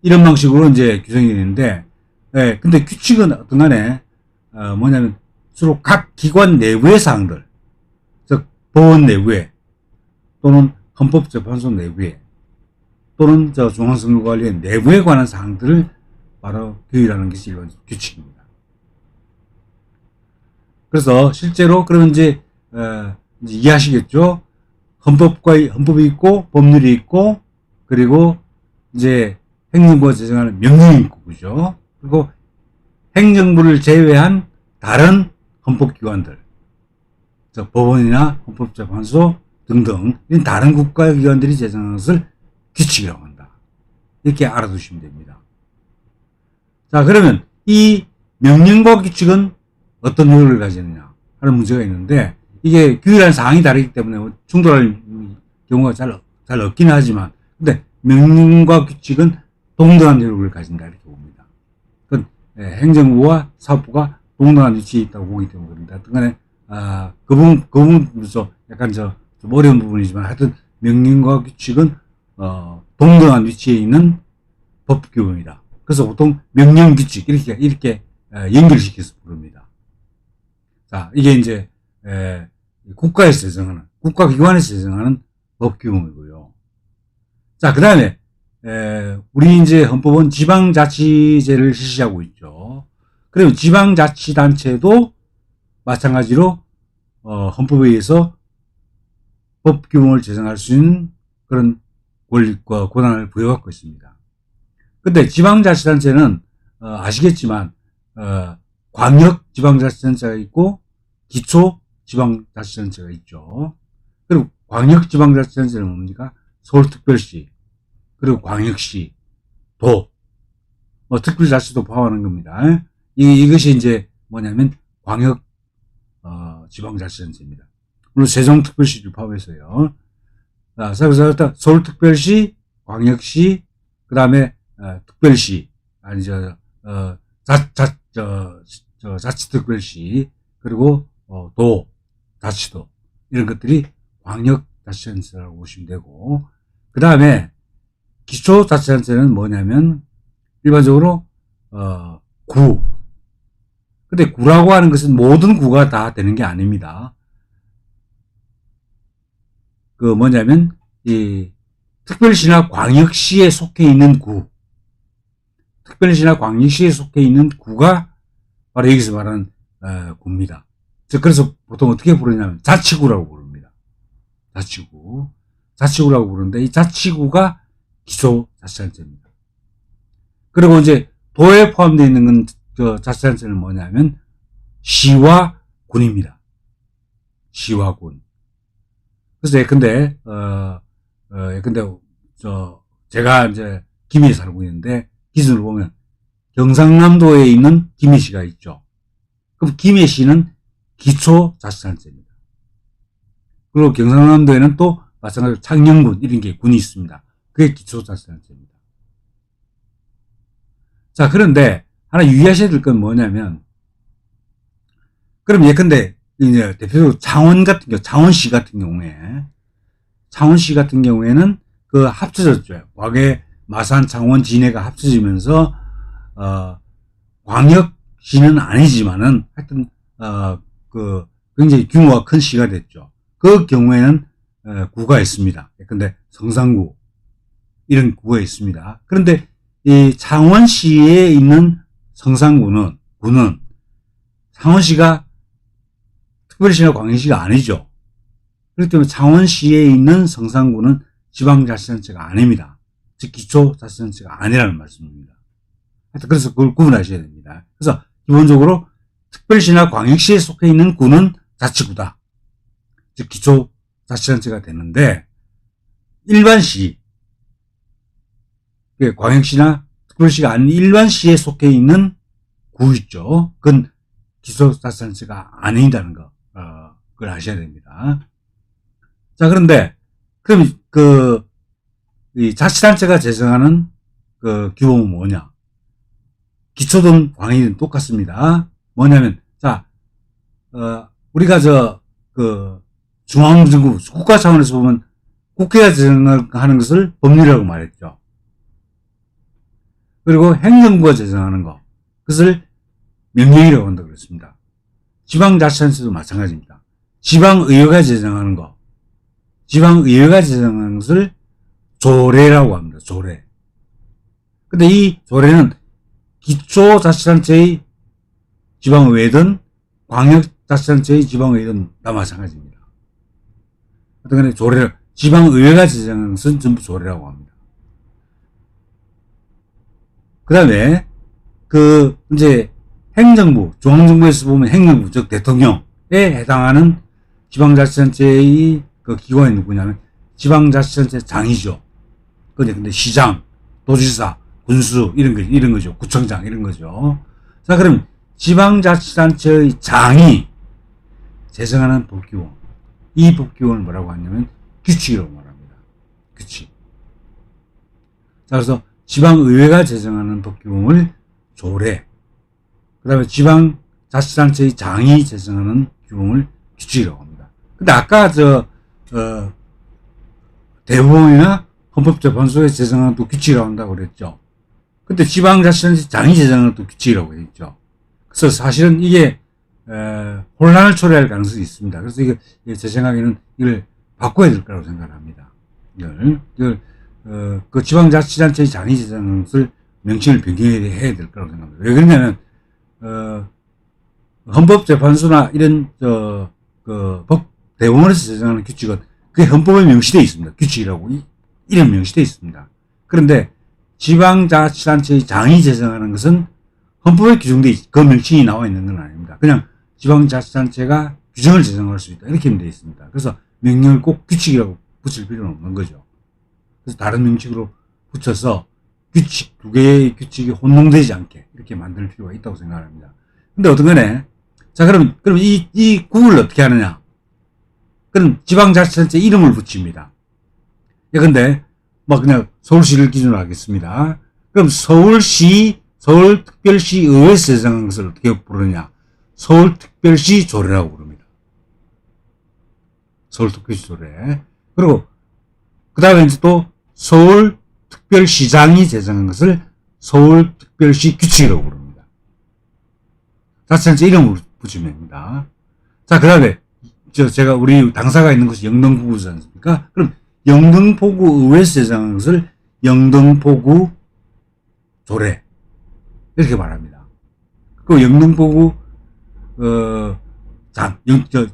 이런 방식으로 이제 규정이 되는데, 근데 규칙은 어떤 간에 뭐냐면 주로 각 기관 내부의 사항들, 즉 법원 내부에 또는 헌법재판소 내부에 또는 중앙선거관리위원회 내부에 관한 사항들을 바로 규율하는 것이 일반 규칙입니다. 그래서 실제로 그러면 이제 이해하시겠죠? 헌법이 있고 법률이 있고 그리고 이제 행정부가 제정하는 명령이 있고 그죠? 그리고 행정부를 제외한 다른 헌법기관들, 법원이나 헌법재판소 등등 이런 다른 국가기관들이 제정한 것을 규칙이라고 한다. 이렇게 알아두시면 됩니다. 자, 그러면 이 명령과 규칙은 어떤 효력을 가지느냐 하는 문제가 있는데 이게 규율한 사항이 다르기 때문에 충돌할 경우가 잘 없긴 하지만 근데 명령과 규칙은 동등한 효력을 가진다 이렇게 봅니다. 그건 행정부와 사법부가 동등한 위치에 있다고 보기 때문에 그런데 하여튼 간에 그 부분에서 약간 좀 어려운 부분이지만 하여튼 명령과 규칙은 동등한 위치에 있는 법규범이다. 그래서 보통 명령 규칙 이렇게 연결시켜서 부릅니다. 자, 이게 이제 국가에서 제정하는 국가기관에서 제정하는 법규범이고요. 자, 그다음에 우리 이제 헌법은 지방자치제를 실시하고 있죠. 그리고 지방자치단체도 마찬가지로 헌법에 의해서 법규범을 제정할 수 있는 그런 권리과 권한을 부여받고 있습니다. 근데 지방자치단체는 아시겠지만 광역지방자치단체가 있고 기초지방자치단체가 있죠. 그리고 광역지방자치단체는 뭡니까? 서울특별시 그리고 광역시 도 특별자치도 포함하는 겁니다. 이것이 이제 뭐냐면 광역 지방자치단체입니다. 물론 세종특별시를 포함해서요. 그래서 일단 서울특별시, 광역시, 그 다음에 특별시, 아니 자치특별시, 그리고 도, 자치도 이런 것들이 광역자치단체라고 보시면 되고, 그 다음에 기초자치단체는 뭐냐면 일반적으로 구. 근데 구라고 하는 것은 모든 구가 다 되는 게 아닙니다. 그 뭐냐면 이 특별시나 광역시에 속해 있는 구, 특별시나 광역시에 속해 있는 구가 바로 여기서 말하는 구입니다. 그래서 보통 어떻게 부르냐면 자치구라고 부릅니다. 자치구라고 부르는데 이 자치구가 기초자치단체입니다. 그리고 이제 도에 포함되어 있는 건 자치단체는 뭐냐면 시와 군입니다. 시와 군. 그래서 근데 제가 이제 김해에 살고 있는데 기준으로 보면 경상남도에 있는 김해시가 있죠. 그럼 김해시는 기초자치단체입니다. 그리고 경상남도에는 또 마찬가지로 창녕군 이런 게 군이 있습니다. 그게 기초자치단체입니다. 자, 그런데 하나 유의하셔야 될 건 뭐냐면 그럼 예컨대 이제 대표적으로 창원시 같은 경우에는 그 합쳐졌죠. 과거에 마산, 창원, 진해가 합쳐지면서 광역시는 아니지만은 하여튼 굉장히 규모가 큰 시가 됐죠. 그 경우에는 구가 있습니다. 근데 성산구 이런 구가 있습니다. 그런데 이 창원시에 있는 성산구는 창원시가 특별시나 광역시가 아니죠. 그렇기 때문에 창원시에 있는 성산구는 지방자치단체가 아닙니다. 즉 기초자치단체가 아니라는 말씀입니다. 하여튼 그래서 그걸 구분하셔야 됩니다. 그래서 기본적으로 특별시나 광역시에 속해 있는 구는 자치구다. 즉 기초자치단체가 되는데 일반시, 광역시나 특별시가 아닌 일반시에 속해 있는 구 있죠. 그건 기초자치단체가 아닌다는 거, 그걸 아셔야 됩니다. 자, 그런데 그럼 이 자치단체가 제정하는 규범은 뭐냐? 기초든 광역이든 똑같습니다. 뭐냐면, 자, 우리가 중앙정부, 국가 차원에서 보면 국회가 제정하는 것을 법률이라고 말했죠. 그리고 행정부가 제정하는 것, 그것을 명령이라고 한다고 그랬습니다. 지방자치단체도 마찬가지입니다. 지방의회가 제정하는 것, 지방의회가 제정하는 것을 조례라고 합니다. 조례. 근데 이 조례는 기초자치단체의 지방의회든 광역자치단체의 지방의회든 다 마찬가지입니다. 어떤 간에 조례를, 지방의회가 제정하는 것은 전부 조례라고 합니다. 그 다음에, 이제 행정부, 중앙정부에서 보면 행정부, 즉 대통령에 해당하는 지방자치단체의 기관이 누구냐면 지방자치단체 장이죠. 근데 시장, 도지사, 군수 이런 거죠. 구청장 이런 거죠. 자, 그럼 지방자치단체의 장이 제정하는 법규원, 이 법규원을 뭐라고 하냐면 규칙이라고 말합니다. 규칙. 자, 그래서 지방의회가 제정하는 법규원을 조례, 그 다음에 지방자치단체의 장이 제정하는 규범을 규칙이라고 합니다. 근데 아까 대법원이나 헌법재판소에 제정하는 또 규칙이라고 한다고 그랬죠. 근데 지방자치단체 장이 제정하는 또 규칙이라고 했죠. 그래서 사실은 이게 혼란을 초래할 가능성이 있습니다. 그래서 제 생각에는 이걸 바꿔야 될 거라고 생각합니다. 그 지방자치단체의 장이 제정하는 것을 명칭을 변경해야 될 거라고 생각합니다. 왜 그러냐면 헌법재판소나 이런 대법원에서 제정하는 규칙은 그게 헌법에 명시되어 있습니다. 규칙이라고 이름 명시되어 있습니다. 그런데 지방자치단체의 장이 제정하는 것은 헌법에 규정되어 그 명칭이 나와 있는 건 아닙니다. 그냥 지방자치단체가 규정을 제정할 수 있다 이렇게 되어 있습니다. 그래서 명령을 꼭 규칙이라고 붙일 필요는 없는 거죠. 그래서 다른 명칭으로 붙여서 두 개의 규칙이 혼동되지 않게 이렇게 만들 필요가 있다고 생각합니다. 근데 어떤 거네? 자, 그럼 이 구를 어떻게 하느냐? 그럼 지방자치단체 이름을 붙입니다. 근데 그냥 서울시를 기준으로 하겠습니다. 그럼 서울특별시의회에서 제정한 것을 어떻게 부르느냐? 서울특별시 조례라고 부릅니다. 서울특별시 조례. 그리고 그 다음에 이제 또 서울특별시장이 제정한 것을 서울특별시 규칙이라고 부릅니다. 자치단체 이름을 붙이면 됩니다. 자, 그 다음에 제가 우리 당사가 있는 곳이 영등포구지 않습니까? 그럼 영등포구 의회에서 제정한 것을 영등포구 조례 이렇게 말합니다. 그 영등포구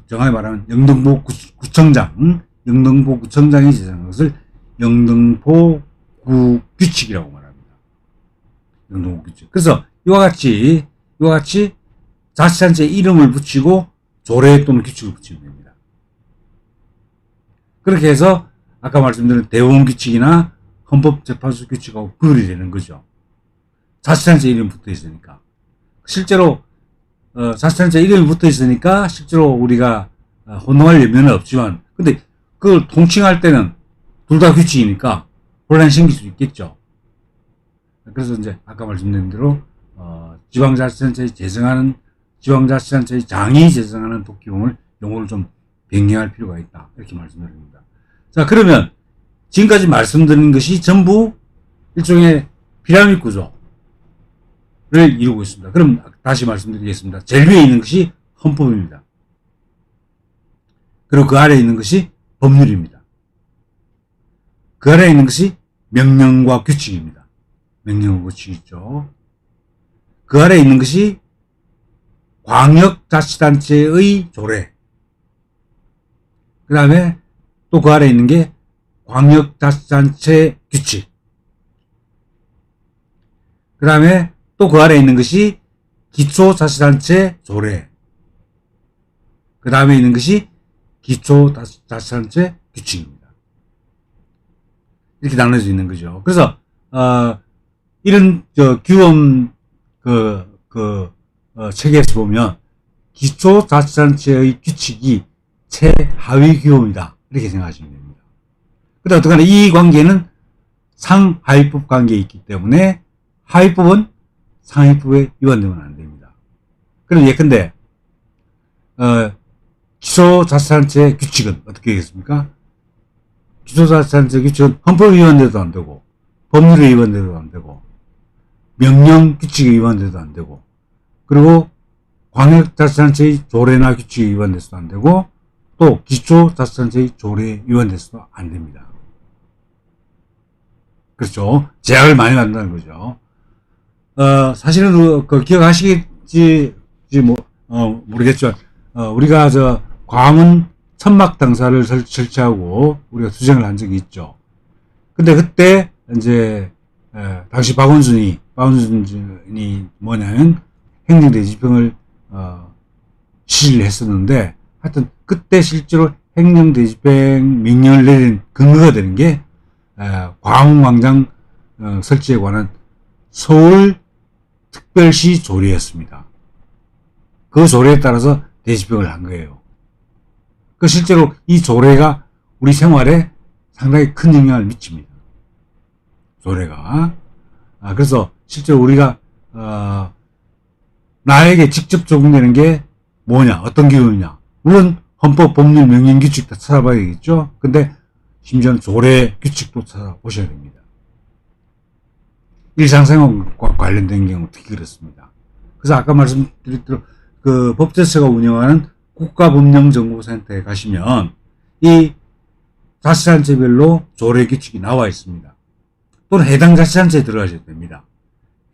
정확히 말하면 영등포 구청장, 영등포 구청장이 제정한 것을 영등포구 규칙이라고 말합니다. 영등포구 규칙. 그래서 이와 같이 자치단체 이름을 붙이고 조례 또는 규칙을 붙이면 됩니다. 그렇게 해서 아까 말씀드린 대법원 규칙이나 헌법재판소 규칙하고 구별이 되는 거죠. 자치단체 이름이 붙어 있으니까. 실제로 자치단체 이름이 붙어 있으니까 실제로 우리가 혼동할 염려는 없지만, 근데 그걸 통칭할 때는 둘 다 규칙이니까 혼란 생길 수 있겠죠. 그래서 이제 아까 말씀드린 대로 지방자치단체에 제정하는 지방자치단체의 장이 제정하는 법규범을 용어를 좀 변경할 필요가 있다 이렇게 말씀드립니다. 자, 그러면 지금까지 말씀드린 것이 전부 일종의 피라미드 구조, 이루고 있습니다. 그럼 다시 말씀드리겠습니다. 제일 위에 있는 것이 헌법입니다. 그리고 그 아래에 있는 것이 법률입니다. 그 아래에 있는 것이 명령과 규칙입니다. 명령과 규칙 있죠. 그 아래에 있는 것이 광역자치단체의 조례. 그 다음에 또 그 아래에 있는 게 광역자치단체 규칙. 그 다음에 또 그 아래에 있는 것이 기초자치단체 조례. 그 다음에 있는 것이 기초자치단체 규칙입니다. 이렇게 나눠져 있는 거죠. 그래서 이런 규범 체계에서 보면 기초자치단체의 규칙이 최하위 규범이다. 이렇게 생각하시면 됩니다. 근데 어떡하나 이 관계는 상하위법 관계에 있기 때문에 하위법은 상위법에 위반되면 안 됩니다. 그럼 예컨대 기초자치단체 규칙은 어떻게 되겠습니까? 기초자치단체 규칙은 헌법 위반돼도 안 되고 법률에 위반돼도 안 되고 명령 규칙에 위반돼도 안 되고 그리고 광역자치단체의 조례나 규칙에 위반돼서도 안 되고 또 기초자치단체의 조례에 위반돼서도 안 됩니다. 그렇죠. 제약을 많이 받는다는 거죠. 사실은 기억하시겠지 모르겠지만 우리가 광화문 천막 당사를 설치하고 우리가 투쟁을 한 적이 있죠. 근데 그때 이제 당시 박원순이 뭐냐면 행정대집행을 지시를 했었는데 하여튼 그때 실제로 행정대집행 명령을 내린 근거가 되는 게 광화문 광장 설치에 관한 서울특별시 조례였습니다. 그 조례에 따라서 대집행을 한 거예요. 그 실제로 이 조례가 우리 생활에 상당히 큰 영향을 미칩니다. 조례가. 그래서 실제로 우리가 나에게 직접 적용되는 게 뭐냐, 어떤 규범이냐. 물론 헌법, 법률, 명령, 규칙 다 찾아봐야겠죠. 근데 심지어는 조례, 규칙도 찾아보셔야 됩니다. 일상생활과 관련된 경우 특히 그렇습니다. 그래서 아까 말씀드렸대로 그 법제처가 운영하는 국가법령정보센터에 가시면 이 자치단체별로 조례 규칙이 나와 있습니다. 또는 해당 자치단체에 들어가셔도 됩니다.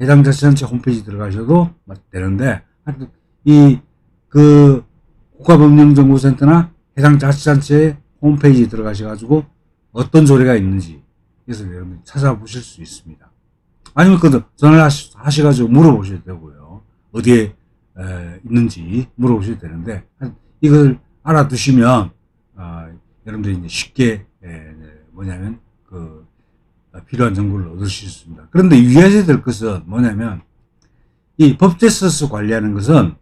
해당 자치단체 홈페이지 들어가셔도 되는데 하여튼 그 국가법령정보센터나 해당 자치단체 홈페이지에 들어가셔가지고 어떤 조례가 있는지 그래서 여러분 찾아보실 수 있습니다. 아니면 전화를 하셔가지고 물어보셔도 되고요. 어디에 있는지 물어보셔도 되는데 이걸 알아두시면 여러분들이 이제 쉽게 뭐냐면 필요한 정보를 얻으실 수 있습니다. 그런데 유의하셔야 될 것은 뭐냐면 이 법제서에서 관리하는 것은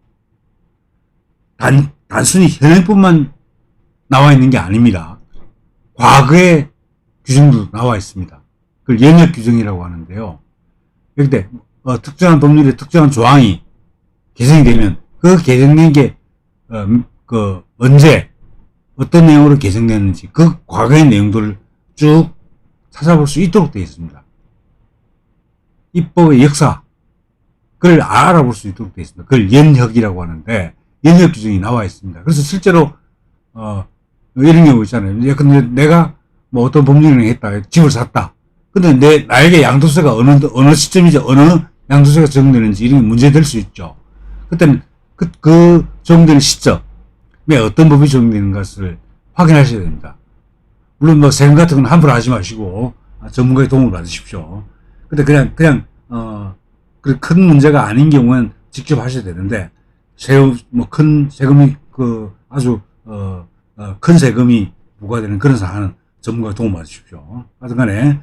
단순히 현행법만 나와 있는 게 아닙니다. 과거의 규정도 나와 있습니다. 그걸 연역 규정이라고 하는데요. 그런데 특정한 법률의 특정한 조항이 개정이 되면 그 개정된 게 언제 어떤 내용으로 개정됐는지 그 과거의 내용들을 쭉 찾아볼 수 있도록 되어 있습니다. 입법의 역사 그걸 알아볼 수 있도록 되어 있습니다. 그걸 연혁이라고 하는데 연혁 규정이 나와 있습니다. 그래서 실제로 이런 경우 있잖아요. 근데 내가 뭐 어떤 법률을 했다, 집을 샀다. 근데 나에게 양도세가 어느 시점이지 어느 양도세가 적용되는지 이런 게 문제될 수 있죠. 그때는 그 적용되는 시점에 어떤 법이 적용되는 것을 확인하셔야 됩니다. 물론 뭐 세금 같은 건 함부로 하지 마시고 전문가의 도움을 받으십시오. 근데 그냥 큰 문제가 아닌 경우는 직접 하셔야 되는데 큰 세금이 아주 큰 세금이 부과되는 그런 사안은 전문가의 도움을 받으십시오. 하여튼 간에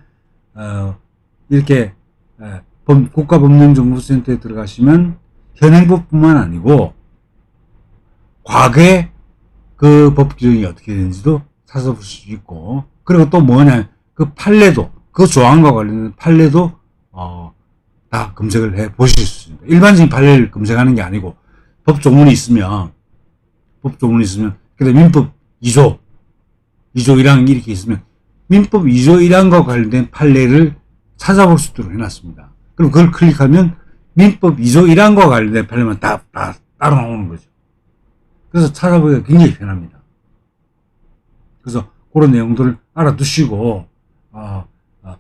이렇게 국가법령정보센터에 들어가시면 현행법뿐만 아니고 과거에 그 법 규정이 어떻게 되는지도 찾아볼 수 있고 그리고 또 뭐냐 그 판례도 그 조항과 관련된 판례도 다 검색을 해 보실 수 있습니다. 일반적인 판례를 검색하는 게 아니고 법조문이 있으면 근데 민법 2조 1항 이렇게 있으면 민법 2조 1항과 관련된 판례를 찾아볼 수 있도록 해놨습니다. 그럼 그걸 클릭하면 민법 2조 1항과 관련된 판례만 다 따로 나오는 거죠. 그래서 찾아보기가 굉장히 편합니다. 그래서 그런 내용들을 알아두시고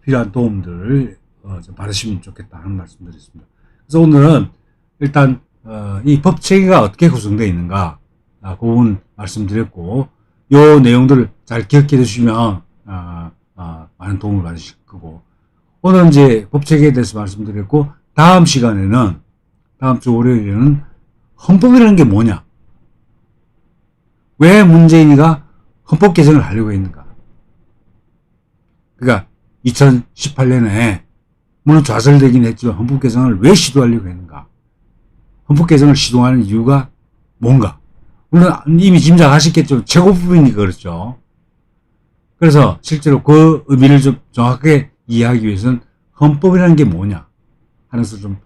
필요한 도움들을 좀 받으시면 좋겠다 하는 말씀드렸습니다. 그래서 오늘은 일단 이 법 체계가 어떻게 구성되어 있는가 그 부분 말씀드렸고, 요 내용들을 잘 기억해 두시면 많은 도움을 받으실 거고, 오늘 이제 법 체계에 대해서 말씀드렸고, 다음 시간에는 다음 주 월요일에는 헌법이라는 게 뭐냐, 왜 문재인이가 헌법 개정을 하려고 했는가, 그러니까 2018년에 물론 좌절되긴 했지만 헌법 개정을 왜 시도하려고 했는가, 헌법 개정을 시도하는 이유가 뭔가, 물론 이미 짐작하셨겠죠. 최고법이니까 그렇죠. 그래서 실제로 그 의미를 좀 정확하게 이해하기 위해서는 헌법이라는 게 뭐냐 하는 것을 좀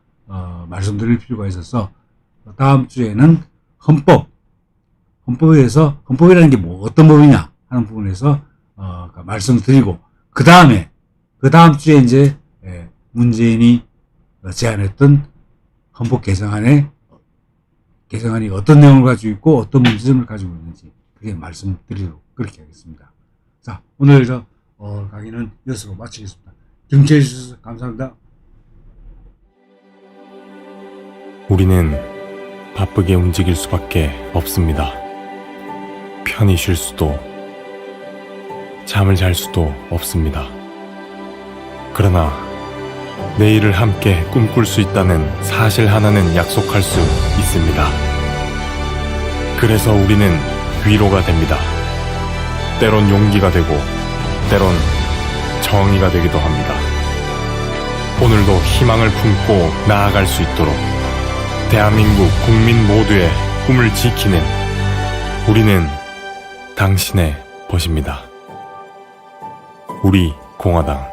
말씀드릴 필요가 있어서, 다음 주에는 헌법에서 헌법이라는 게 뭐 어떤 법이냐 하는 부분에서 말씀드리고, 그 다음 주에 이제 문재인이 제안했던 헌법 개정안이 어떤 내용을 가지고 있고 어떤 문제점을 가지고 있는지 그렇게 말씀드리도록 그렇게 하겠습니다. 자, 오늘 강의는 이것으로 마치겠습니다. 경청해 주셔서 감사합니다. 우리는 바쁘게 움직일 수밖에 없습니다. 편히 쉴 수도, 잠을 잘 수도 없습니다. 그러나 내일을 함께 꿈꿀 수 있다는 사실 하나는 약속할 수 있습니다. 그래서 우리는 위로가 됩니다. 때론 용기가 되고, 때론 정의가 되기도 합니다. 오늘도 희망을 품고 나아갈 수 있도록 대한민국 국민 모두의 꿈을 지키는 우리는 당신의 벗입니다. 우리 공화당.